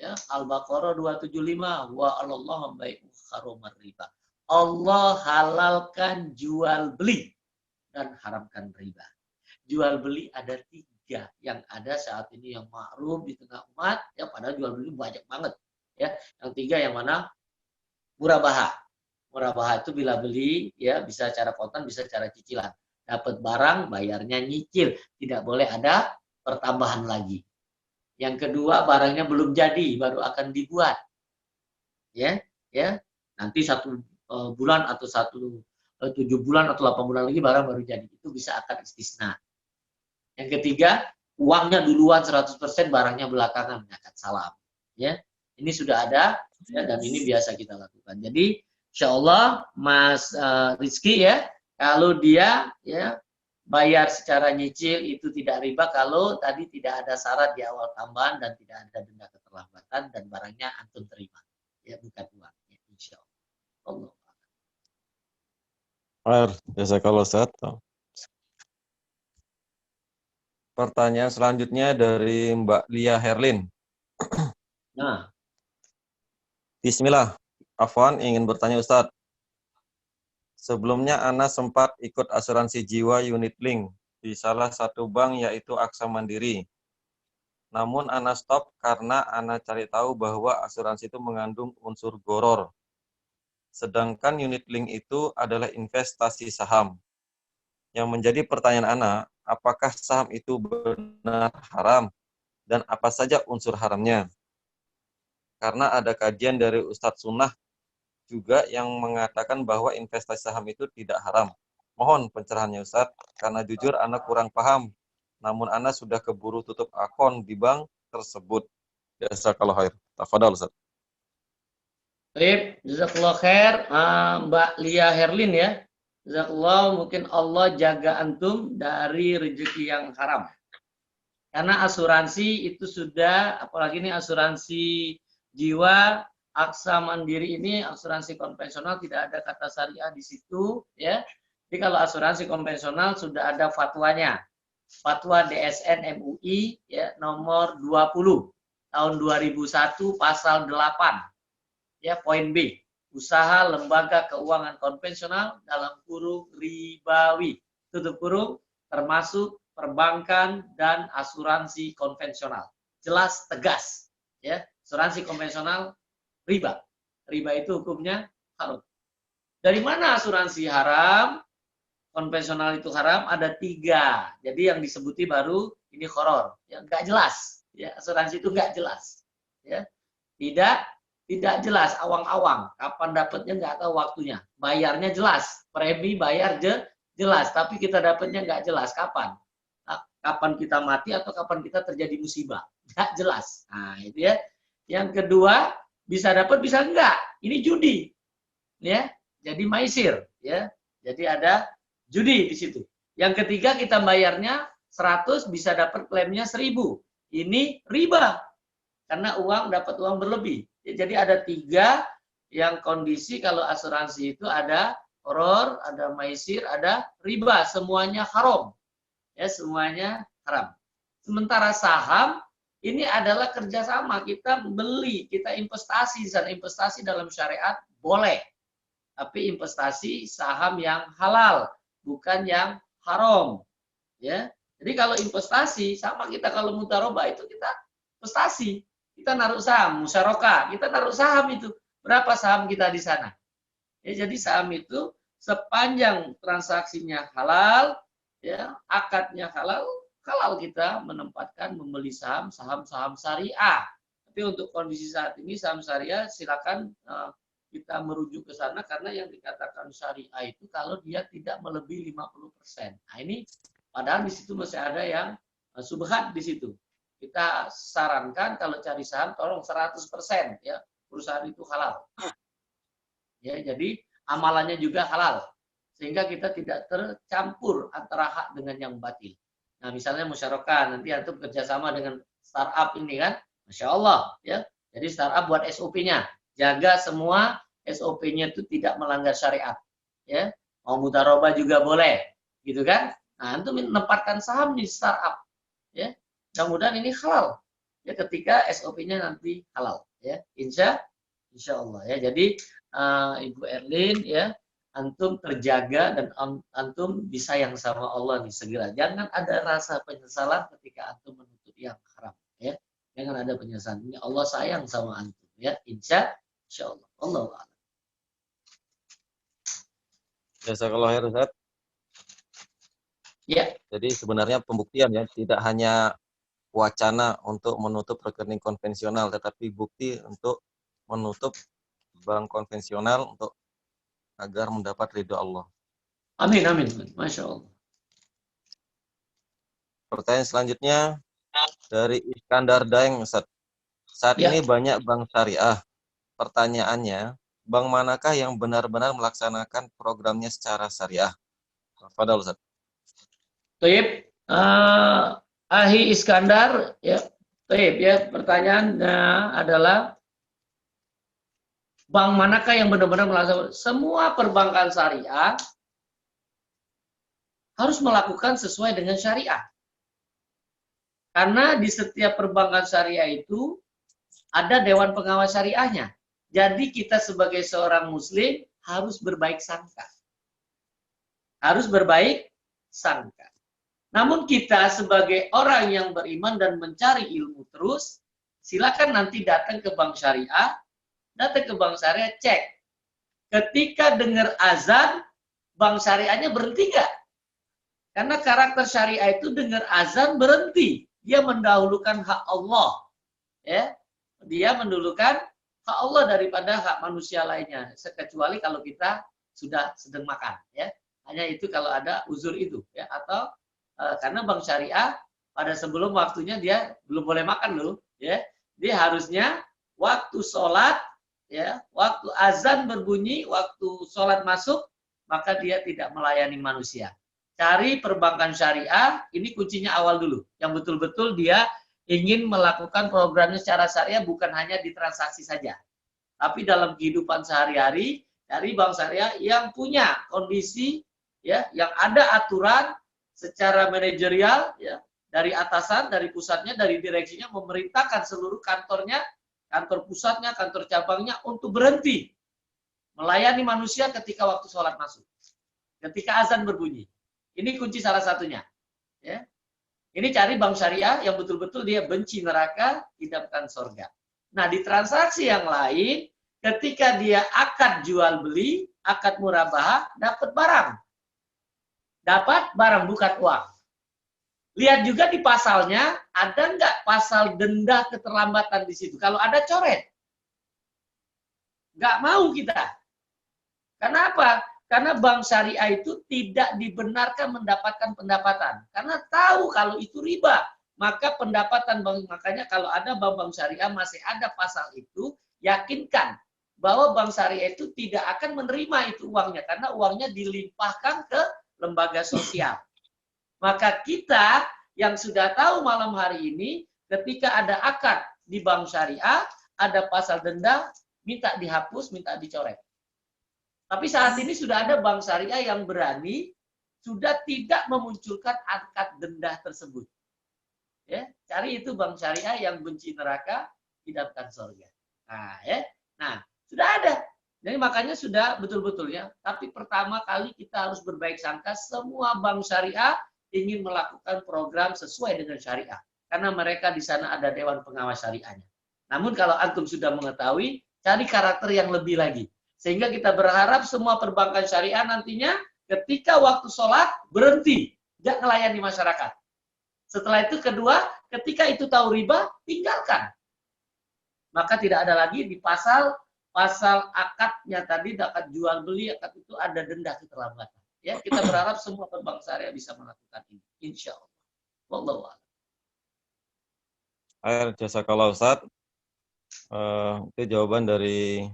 Ya, Al-Baqarah 275, wa Allah bai'u haromar riba. Allah halalkan jual beli dan haramkan riba. Jual beli ada 3 yang ada saat ini yang ma'ruf di tengah umat, ya padahal jual beli banyak banget. Ya, yang 3 yang mana? Murabahah. Murabahah itu bila beli ya bisa cara kontan, bisa cara cicilan. Dapat barang, bayarnya nyicil, tidak boleh ada pertambahan lagi. Yang kedua, barangnya belum jadi, baru akan dibuat. Ya, ya. Nanti 1 bulan atau 7 bulan atau 8 bulan lagi barang baru jadi. Itu bisa akad istisna. Yang ketiga, uangnya duluan 100%, barangnya belakangan, akad salam. Ya. Ini sudah ada ya, dan ini biasa kita lakukan. Jadi, insya Allah Mas Rizky ya, kalau dia ya bayar secara nyicil itu tidak riba kalau tadi tidak ada syarat di awal tambahan dan tidak ada denda keterlambatan dan barangnya antum terima. Ya, bukan uang. Ya, insya Allah. Jazakallah Ustaz. Pertanyaan selanjutnya dari Mbak Lia Herlin. Nah. Bismillah. Afwan ingin bertanya Ustaz. Sebelumnya Ana sempat ikut asuransi jiwa unit link di salah satu bank yaitu Aksa Mandiri. Namun Ana stop karena Ana cari tahu bahwa asuransi itu mengandung unsur goror. Sedangkan unit link itu adalah investasi saham. Yang menjadi pertanyaan Ana, apakah saham itu benar haram dan apa saja unsur haramnya? Karena ada kajian dari Ustadz Sunnah juga yang mengatakan bahwa investasi saham itu tidak haram. Mohon pencerahannya Ustadz, karena jujur Ana kurang paham. Namun Ana sudah keburu tutup akun di bank tersebut. Jazakallah khair. Tafadhal Ustadz. Baik, jazakallah khair Mbak Lia Herlin ya. Jazakallah, mungkin Allah jaga antum dari rezeki yang haram. Karena asuransi itu sudah, apalagi ini asuransi jiwa, Aksa Mandiri ini asuransi konvensional, tidak ada kata syariah di situ, ya. Jadi kalau asuransi konvensional sudah ada fatwanya. Fatwa DSN MUI ya nomor 20 tahun 2001 pasal 8 ya poin B. Usaha lembaga keuangan konvensional dalam kurung ribawi, tutup kurung, termasuk perbankan dan asuransi konvensional. Jelas tegas ya, asuransi konvensional riba. Riba itu hukumnya haram. Dari mana asuransi haram? Konvensional itu haram ada 3. Jadi yang disebuti baru ini horor, yang nggak jelas. Ya, asuransi itu nggak jelas. Ya, tidak jelas, awang-awang. Kapan dapatnya nggak tahu waktunya. Bayarnya jelas, premi bayar jelas, tapi kita dapatnya nggak jelas kapan. Kapan kita mati atau kapan kita terjadi musibah, nggak jelas. Nah itu ya. Yang kedua bisa dapat bisa enggak. Ini judi, ya. Jadi maisir, ya. Jadi ada judi di situ. Yang ketiga kita bayarnya 100 bisa dapat klaimnya 1000. Ini riba karena dapat uang berlebih. Jadi ada 3 yang kondisi kalau asuransi itu ada horor, ada maisir, ada riba, semuanya haram. Ya, semuanya haram. Sementara saham ini adalah kerjasama, kita beli, kita investasi, dan investasi dalam syariat boleh. Tapi investasi saham yang halal, bukan yang haram, ya. Jadi kalau investasi sama kita kalau mudharabah itu kita investasi, kita naruh saham, musyarakah, kita naruh saham itu berapa saham kita di sana, ya. Jadi saham itu sepanjang transaksinya halal, ya, akadnya halal kita menempatkan membeli saham syariah. Tapi untuk kondisi saat ini saham syariah silakan kita merujuk ke sana karena yang dikatakan syariah itu kalau dia tidak melebihi 50%. Nah ini padahal di situ masih ada yang subhat di situ. Kita sarankan kalau cari saham tolong 100% ya, perusahaan itu halal. Ya, jadi amalannya juga halal. Sehingga kita tidak tercampur antara hak dengan yang batil. Nah, misalnya musyarakah, nanti antum kerjasama dengan startup ini kan, Masya Allah ya. Jadi startup buat SOP-nya. Jaga semua SOP-nya itu tidak melanggar syariat, ya. Mau mudharabah juga boleh, gitu kan? Nah, itu menempatkan saham di startup, ya. Mudah-mudahan ini halal, ya. Ketika SOP-nya nanti halal, ya. Insya Allah, ya. Jadi Ibu Erlin, ya, antum terjaga dan antum disayang sama Allah nih segera. Jangan ada rasa penyesalan ketika antum menuntut yang haram, ya. Jangan ada penyesalan. Ini Allah sayang sama antum, ya. Insya Allah. Allah. Jazakallah khair, Ustaz. Ya. Jadi sebenarnya pembuktian ya, tidak hanya wacana untuk menutup rekening konvensional, tetapi bukti untuk menutup bank konvensional untuk agar mendapat ridho Allah. Amin. Masya Allah. Pertanyaan selanjutnya dari Iskandar Daeng, Ustaz. Saat ini banyak bank syariah. Pertanyaannya, bank manakah yang benar-benar melaksanakan programnya secara syariah? Fadal, Ustaz. Taib, Ahi Iskandar, ya. Taib, ya. Pertanyaannya adalah bank manakah yang benar-benar melaksanakan? Semua perbankan syariah harus melakukan sesuai dengan syariah. Karena di setiap perbankan syariah itu ada dewan pengawas syariahnya. Jadi kita sebagai seorang muslim harus berbaik sangka. Harus berbaik sangka. Namun kita sebagai orang yang beriman dan mencari ilmu terus, silakan nanti datang ke bank syariah, cek. Ketika dengar azan, bank syariahnya berhenti nggak? Karena karakter syariah itu dengar azan berhenti. Dia mendahulukan hak Allah. Ya, dia mendahulukan hak Allah daripada hak manusia lainnya. Kecuali kalau kita sudah sedang makan. Ya. Hanya itu kalau ada uzur itu. Ya. Atau karena bank syariah pada sebelum waktunya dia belum boleh makan loh. Ya. Dia harusnya waktu sholat, ya, waktu azan berbunyi, waktu sholat masuk, maka dia tidak melayani manusia. cari perbankan syariah, ini kuncinya awal dulu. Yang betul-betul dia ingin melakukan programnya secara syariah, bukan hanya di transaksi saja. Tapi dalam kehidupan sehari-hari, cari bank syariah yang punya kondisi, ya, yang ada aturan secara manajerial, ya, dari atasan, dari pusatnya, dari direksinya, memerintahkan seluruh kantornya, kantor pusatnya, kantor cabangnya untuk berhenti melayani manusia ketika waktu sholat masuk, ketika azan berbunyi. Ini kunci salah satunya. Ya. Ini cari bank syariah yang betul-betul dia benci neraka, idamkan surga. Nah, di transaksi yang lain, ketika dia akad jual beli, akad murabahah, dapat barang. Dapat barang, bukan uang. Lihat juga di pasalnya, ada nggak pasal denda keterlambatan di situ? Kalau ada, coret. Nggak mau kita. Kenapa? Karena bank syariah itu tidak dibenarkan mendapatkan pendapatan. Karena tahu kalau itu riba. Maka pendapatan bank, makanya kalau ada bank-bank syariah masih ada pasal itu, yakinkan bahwa bank syariah itu tidak akan menerima itu uangnya. Karena uangnya dilimpahkan ke lembaga sosial. Maka kita yang sudah tahu malam hari ini, ketika ada akad di bank syariah, ada pasal denda, minta dihapus, minta dicoret. Tapi saat ini sudah ada bank syariah yang berani, sudah tidak memunculkan akad denda tersebut. Ya, cari itu bank syariah yang benci neraka, idamkan surga. Nah, ya. Nah, sudah ada. Jadi makanya sudah betul-betul ya. Tapi pertama kali kita harus berbaik sangka, semua bank syariah ingin melakukan program sesuai dengan syariah. Karena mereka di sana ada dewan pengawas syariahnya. Namun kalau antum sudah mengetahui, cari karakter yang lebih lagi. Sehingga kita berharap semua perbankan syariah nantinya ketika waktu sholat berhenti, tidak melayani masyarakat. Setelah itu kedua, ketika itu tahu riba, tinggalkan. Maka tidak ada lagi di pasal akadnya tadi, akad jual beli, akad itu ada denda keterlambatan. Ya, kita berharap semua perbankan syariah bisa melakukan ini, insya Allah. Wallahu a'lam. Jazakallah Ustaz. Itu jawaban dari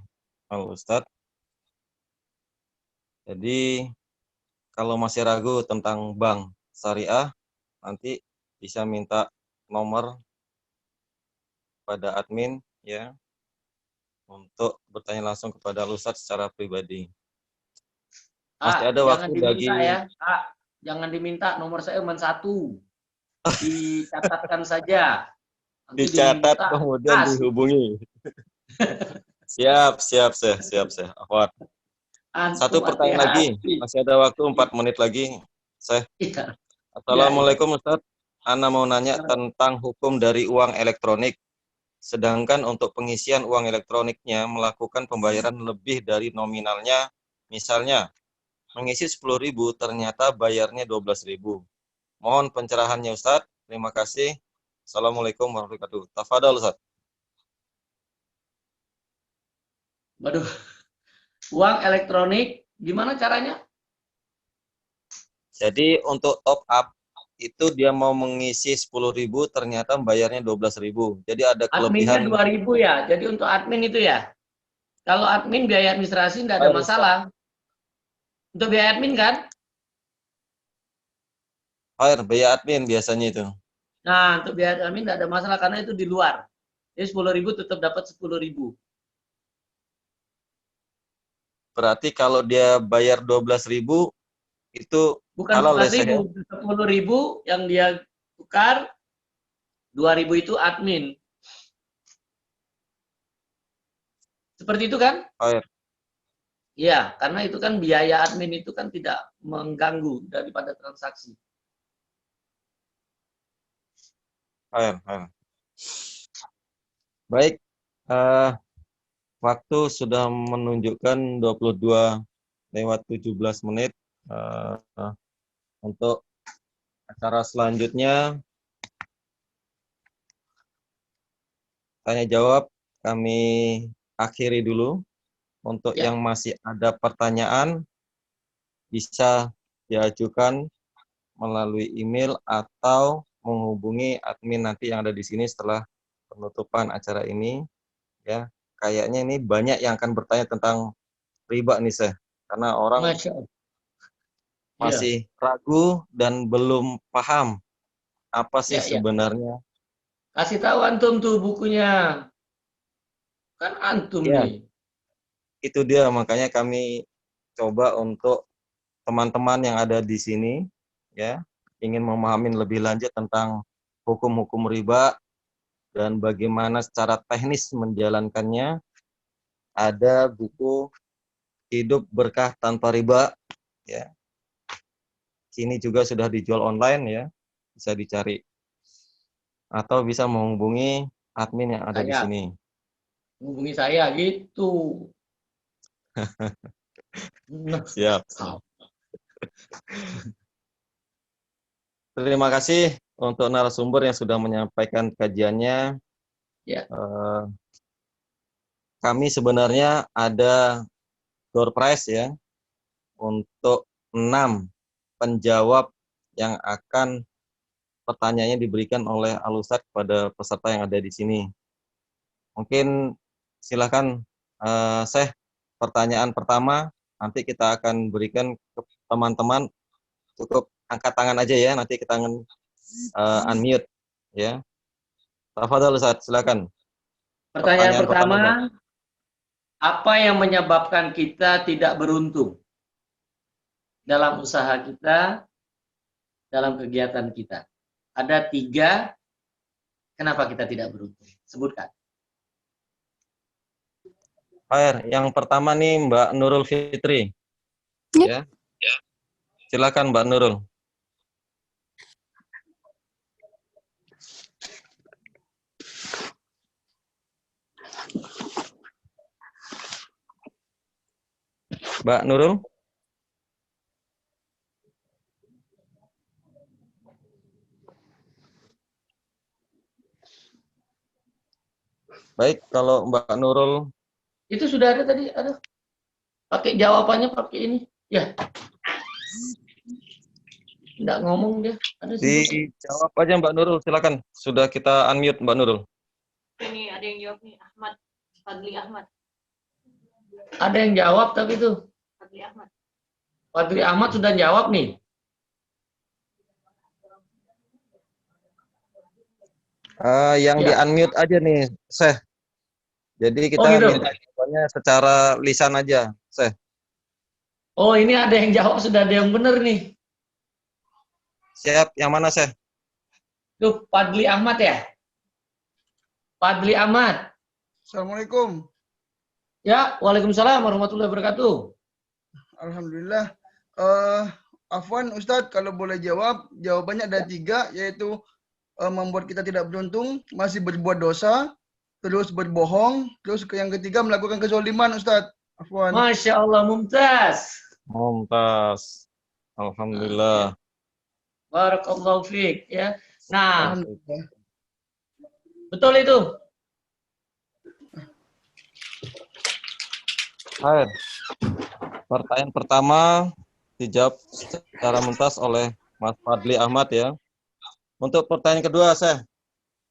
Al Ustaz. Jadi kalau masih ragu tentang bank syariah, nanti bisa minta nomor pada admin ya untuk bertanya langsung kepada Al Ustaz secara pribadi. Masih ada waktu bagi ya. Jangan diminta, nomor saya cuma 1. Dicatatkan saja. Nanti dicatat kemudian dihubungi. Siap. Akhwat. Satu pertanyaan lagi, masih ada waktu 4 menit lagi. Iya. Assalamualaikum Ustaz. Ana mau nanya tentang hukum dari uang elektronik. Sedangkan untuk pengisian uang elektroniknya melakukan pembayaran lebih dari nominalnya. Misalnya, mengisi 10.000 ternyata bayarnya 12.000. Mohon pencerahannya Ustaz. Terima kasih. Assalamualaikum warahmatullahi wabarakatuh. Tafadhol Ustaz. Waduh. Uang elektronik, gimana caranya? Jadi untuk top up itu dia mau mengisi 10.000 ternyata bayarnya 12.000. Jadi ada kelebihan. Adminnya 2.000 ya. Jadi untuk admin itu ya. Kalau admin biaya administrasi tidak ada masalah. Untuk biaya admin kan? Biaya admin biasanya itu. Nah, untuk biaya admin tidak ada masalah karena itu di luar. Jadi 10.000 tetap dapat 10.000. Berarti kalau dia bayar 12.000 itu bukan 12.000, 10.000 yang dia tukar, 2.000 itu admin. Seperti itu kan? Iya, karena itu kan biaya admin itu kan tidak mengganggu daripada transaksi. Baik, waktu sudah menunjukkan 22:17 menit. Untuk acara selanjutnya tanya jawab kami akhiri dulu. Untuk yang masih ada pertanyaan bisa diajukan melalui email atau menghubungi admin nanti yang ada di sini setelah penutupan acara ini. Ya, kayaknya ini banyak yang akan bertanya tentang riba nih, Syekh. Karena orang Iya, masih ragu dan belum paham apa sih ya, ya. sebenarnya. Kasih tahu antum tuh bukunya. Kan antum Ya, nih. itu dia makanya kami coba untuk teman-teman yang ada di sini ya, ingin memahami lebih lanjut tentang hukum-hukum riba dan bagaimana secara teknis menjalankannya. Ada buku Hidup Berkah Tanpa Riba ya. Sini juga sudah dijual online ya, bisa dicari atau bisa menghubungi admin yang ada di Saya, sini. hubungi saya gitu. Nah, Siap. Terima kasih untuk narasumber yang sudah menyampaikan kajiannya. ya, Eh, Kami sebenarnya ada door prize ya untuk 6 penjawab yang akan pertanyaannya diberikan oleh Al-Ustadz kepada peserta yang ada di sini. Mungkin silakan Syekh, pertanyaan pertama nanti kita akan berikan ke teman-teman, cukup angkat tangan aja ya, nanti kita akan unmute ya. Tafadhol Ustadz, silakan. pertanyaan Pertanyaan pertama, pertama, Bang. apa yang menyebabkan kita tidak beruntung dalam usaha kita, dalam kegiatan kita? Ada 3, kenapa kita tidak beruntung? Sebutkan. Yang pertama nih Mbak Nurul Fitri. Ya. Silakan Mbak Nurul. Mbak Nurul. Baik, kalau Mbak Nurul Itu sudah ada tadi, ada. Pakai jawabannya pakai ini. Ya, enggak ngomong dia. Ada sebutnya. dijawab aja Mbak Nurul, silakan. Sudah kita unmute Mbak Nurul. Ini ada yang jawab nih, Ahmad, Fadli Ahmad, Ada yang jawab tapi itu. Fadli Ahmad. Fadli Ahmad sudah jawab nih. Yang Ya. di unmute aja nih, Syekh. Jadi Oh kita gitu. minta jawabannya secara lisan aja, Syekh. Oh ini ada yang jawab, sudah ada yang benar nih. Siap, yang mana Syekh? Tuh Fadli Ahmad ya? Fadli Ahmad. Assalamualaikum. Ya, waalaikumsalam warahmatullahi wabarakatuh. Alhamdulillah. Afwan Ustadz, kalau boleh jawab, jawabannya ada 3, yaitu membuat kita tidak beruntung, masih berbuat dosa, terus berbohong, terus yang ketiga melakukan kezoliman Ustadz. Afwan. Masya Allah, mumtaz. Mumtaz. Alhamdulillah. Barakallahu fiik ya. Nah, Alhamdulillah. betul itu. Baik. Pertanyaan pertama dijawab secara mumtaz oleh Mas Fadli Ahmad ya. Untuk pertanyaan kedua, Syekh.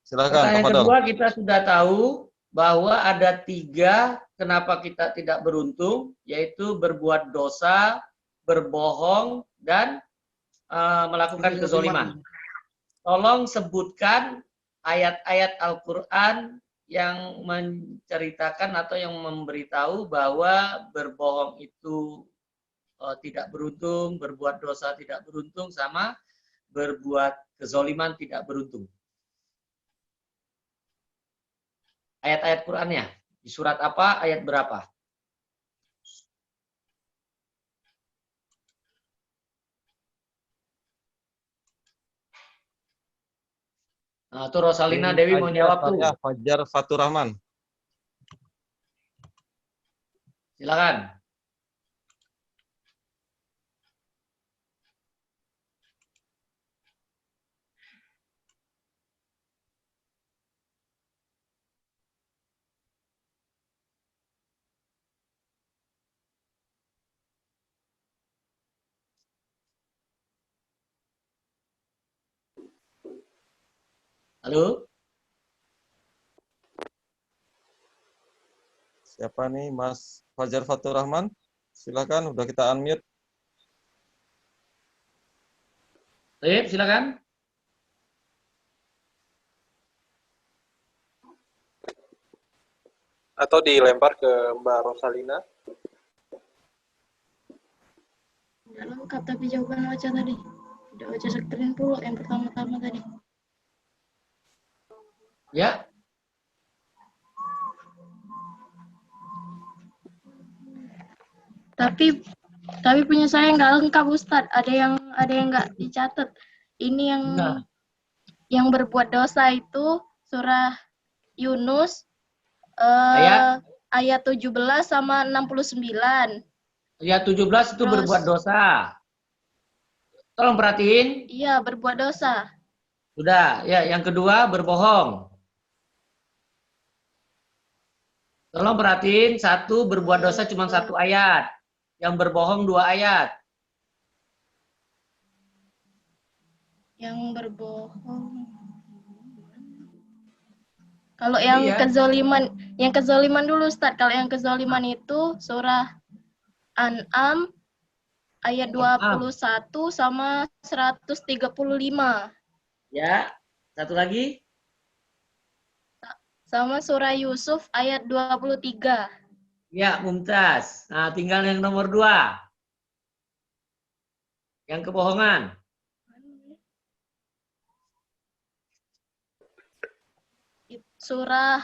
Silakan, Pertanyaan tafadhol. kedua, kita sudah tahu bahwa ada 3 kenapa kita tidak beruntung, yaitu berbuat dosa, berbohong, dan melakukan kezoliman. Tolong sebutkan ayat-ayat Al-Quran yang menceritakan atau yang memberitahu bahwa berbohong itu tidak beruntung, berbuat dosa tidak beruntung, sama berbuat kezoliman tidak beruntung. Ayat-ayat Qur'annya, di surat apa, ayat berapa? Nah, tuh Rosalina Ini Dewi mau aja jawab tuh. saya Fajar Fatur Rahman. Silakan. Halo? Siapa nih, Mas Fajar Fatur Rahman? Silakan, udah kita unmute. Baik, silakan. Atau dilempar ke Mbak Rosalina. Tidak lengkap tapi jawaban Ocha tadi. Tidak Ocha sektorin dulu yang pertama-tama tadi. Ya. Tapi punya saya nggak lengkap Ustadz. Ada yang nggak dicatat. Ini yang berbuat dosa itu surah Yunus ayat 17 sama 69. Ayat 17 itu Terus, berbuat dosa. Tolong perhatiin. Iya, berbuat dosa. Sudah, ya. Yang kedua, berbohong. Tolong perhatiin, satu berbuat dosa cuma satu ayat. Yang berbohong 2 ayat. Yang berbohong. Kalau yang kezoliman dulu Ustadz. Kalau yang kezoliman itu surah An'am ayat 21 sama 135. Ya, satu lagi. Sama surah Yusuf ayat 23. Ya, Mumtaz. Nah, tinggal yang nomor 2. Yang kebohongan. Surah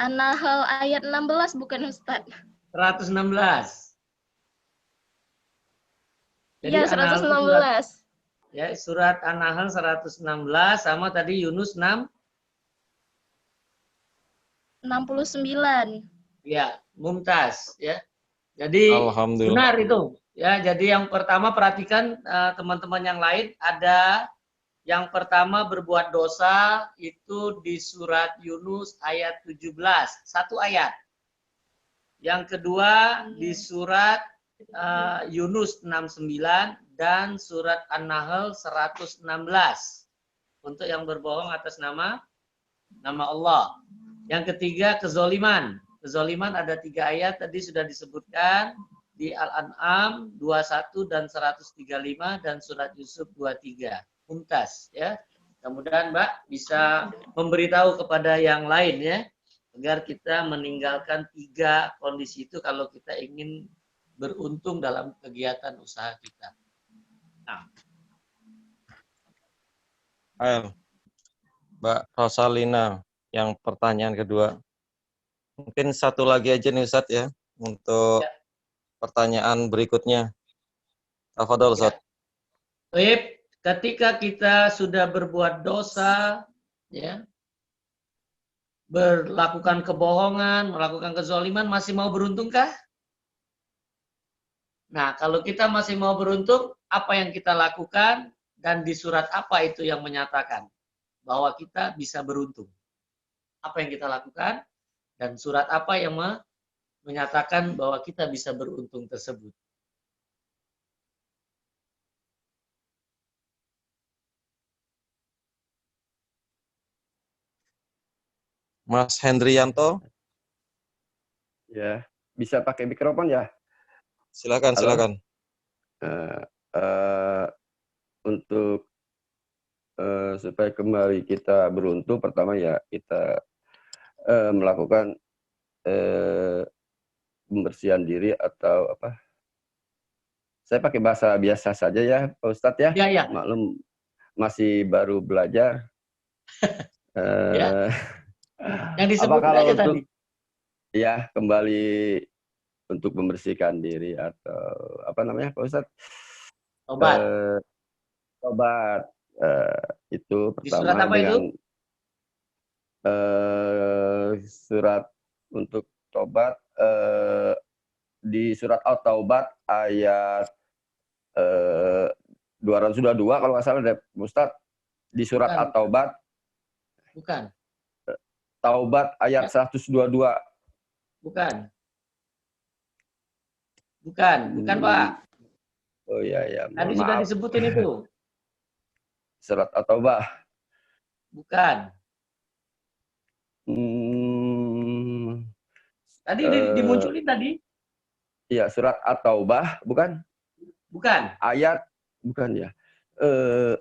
An-Nahl ayat 16 bukan Ustadz? 116. Jadi Iya, 116. Surat An-Nahl 116 sama tadi Yunus 69. Ya, Mumtaz ya. Jadi benar itu. Ya, jadi yang pertama perhatikan teman-teman yang lain, ada yang pertama berbuat dosa itu di surat Yunus ayat 17, satu ayat. Yang kedua di surat Yunus 69 dan surat An-Nahl 116. Untuk yang berbohong atas nama Allah. Yang ketiga kezoliman. Kezoliman ada 3 ayat tadi sudah disebutkan di Al-An'am 21 dan 135 dan surat Yusuf 23. Mumtaz ya. Mudah-mudahan Mbak bisa memberitahu kepada yang lain ya, agar kita meninggalkan 3 kondisi itu kalau kita ingin beruntung dalam kegiatan usaha kita. Nah. Mbak Rosalina, yang pertanyaan kedua. Mungkin satu lagi aja nih Ustadz ya, untuk pertanyaan berikutnya. Tafadhol Ustadz. Baik, ketika kita sudah berbuat dosa, ya, melakukan kebohongan, melakukan kezaliman, masih mau beruntungkah? Nah, kalau kita masih mau beruntung, apa yang kita lakukan dan di surat apa itu yang menyatakan bahwa kita bisa beruntung? Apa yang kita lakukan dan surat apa yang menyatakan bahwa kita bisa beruntung tersebut? Mas Hendrianto. Ya, bisa pakai mikrofon ya? Silakan, silakan. Untuk supaya kembali kita beruntung, pertama ya kita melakukan pembersihan diri atau apa? Saya pakai bahasa biasa saja ya, Pak Ustadz ya. Ya, ya. Maklum masih baru belajar. Ya. Yang disebut aja tadi. Ya, kembali untuk membersihkan diri atau apa namanya, Pak Ustadz? Tobat. Tobat. Itu pertama. Di surat apa dengan, itu? Surat untuk tobat di surat At-Taubat ayat 202 kalau nggak salah deh, Ustadz. Di surat At-Taubat. Bukan. Taubat ayat 122. Bukan. Bukan, Pak. Oh iya, ya. Tadi sudah disebutin itu. Surat At-Taubah. Bukan. Tadi dimunculin tadi. Iya, surat At-Taubah, bukan? Bukan. Ayat, bukan ya. Eh,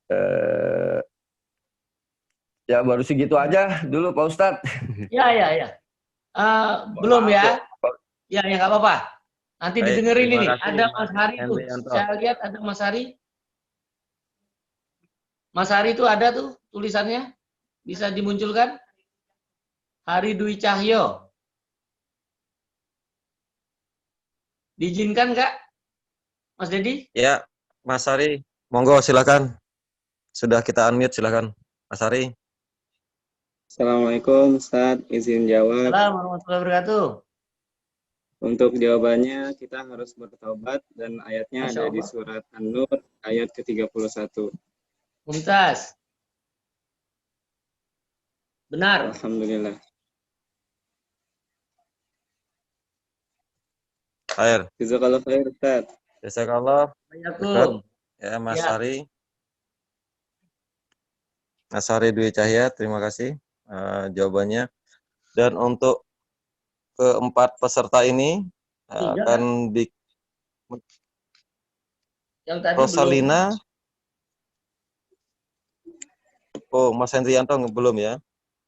eh, ya baru segitu aja dulu Pak Ustadz. Ya. Belum Maaf ya. Ya, nggak apa-apa. Nanti Baik, didengerin terima ini. kasih, Ada Mas Mas Hari tuh. Hendrianto. Saya lihat ada Mas Hari. Mas Hari itu ada tuh tulisannya. Bisa dimunculkan? Hari Dwi Cahyo. Diizinkan nggak, Mas Dedi? Ya, Mas Hari, monggo silakan. Sudah kita unmute, silakan, Mas Hari. Assalamualaikum Ustaz, izin jawab. Assalamualaikum warahmatullahi wabarakatuh. Untuk jawabannya kita harus bertobat dan ayatnya ada di surat An-Nur ayat ke-31. Mumtaz. Benar. Alhamdulillah. Khair. Jazakallah khair Ustaz. Jazakallah. Waalaikumsalam. Ya, Mas Ya. Hari. Mas Hari Dwi Cahya, terima kasih jawabannya. Dan untuk keempat peserta ini akan di Yang tadi Rosalina. belum. Oh, Mas Hendrianto belum ya.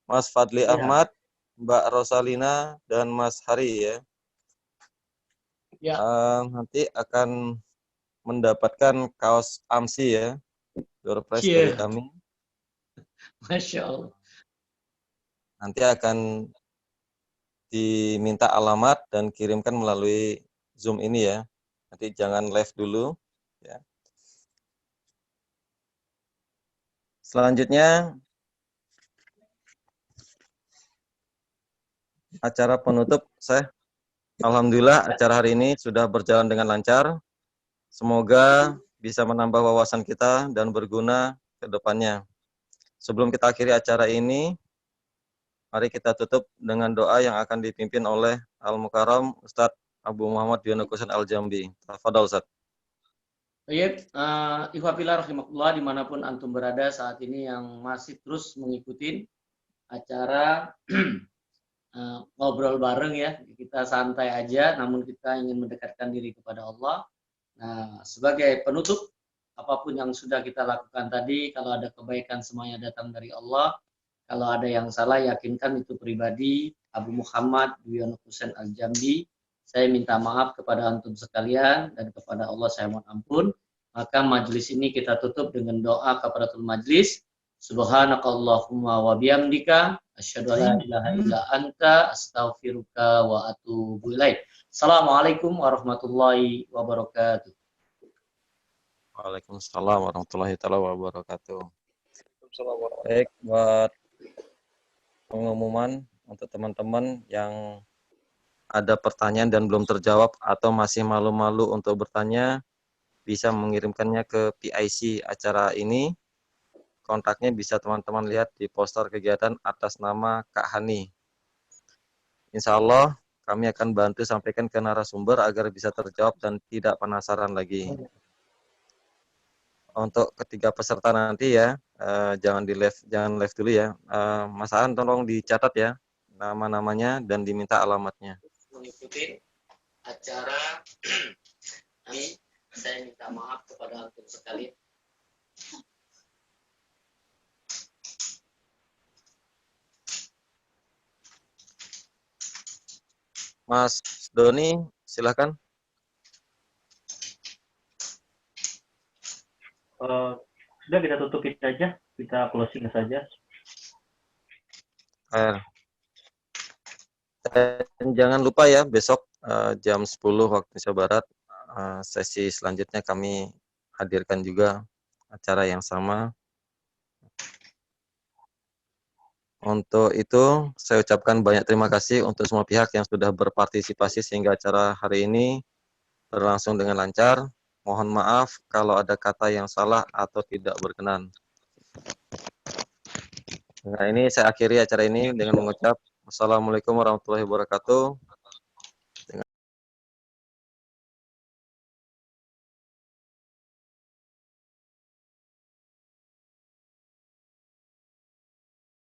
Mas Fadli Ahmad, Mbak Rosalina, dan Mas Hari ya. Ya. Nanti akan mendapatkan kaos AMSI ya. Door prize dari kami. Masya Allah. Nanti akan diminta alamat dan kirimkan melalui Zoom ini ya. Nanti jangan live dulu ya. Selanjutnya acara penutup saya. Alhamdulillah acara hari ini sudah berjalan dengan lancar. Semoga bisa menambah wawasan kita dan berguna ke depannya. Sebelum kita akhiri acara ini, mari kita tutup dengan doa yang akan dipimpin oleh Al-Mukarram Ustadz Abu Muhammad Yonukusan Al-Jambi. Tafadhol Ustadz. Baik, ikhwafillah rahimakumullah dimanapun antum berada saat ini yang masih terus mengikuti acara ngobrol bareng ya, kita santai aja, namun kita ingin mendekatkan diri kepada Allah. Nah, sebagai penutup, apapun yang sudah kita lakukan tadi, kalau ada kebaikan semuanya datang dari Allah, kalau ada yang salah yakinkan itu pribadi. Abu Muhammad Duyono Husain Al-Jambi, saya minta maaf kepada antum sekalian dan kepada Allah saya mohon ampun. Maka majelis ini kita tutup dengan doa kafaratul majlis. Subhanakallahumma wa bihamdika asyhadu an la ilaha illa anta astaghfiruka wa atubu ilaik. Assalamualaikum warahmatullahi wabarakatuh. Waalaikumsalam warahmatullahi wabarakatuh. Baik, buat pengumuman untuk teman-teman yang ada pertanyaan dan belum terjawab atau masih malu-malu untuk bertanya, bisa mengirimkannya ke PIC acara ini. Kontaknya bisa teman-teman lihat di poster kegiatan atas nama Kak Hani. Insya Allah kami akan bantu sampaikan ke narasumber agar bisa terjawab dan tidak penasaran lagi. Untuk ketiga peserta nanti ya, jangan live dulu ya. Mas Aan tolong dicatat ya nama-namanya dan diminta alamatnya. Mengikuti acara ini, saya minta maaf kepada antum sekalian. Mas Doni, silakan. Sudah kita tutupin saja, kita closing saja. Dan jangan lupa ya, besok jam 10 waktu Indonesia Barat, sesi selanjutnya kami hadirkan juga acara yang sama. Untuk itu, saya ucapkan banyak terima kasih untuk semua pihak yang sudah berpartisipasi sehingga acara hari ini berlangsung dengan lancar. Mohon maaf kalau ada kata yang salah atau tidak berkenan. Nah, ini saya akhiri acara ini dengan mengucap Wassalamualaikum warahmatullahi wabarakatuh.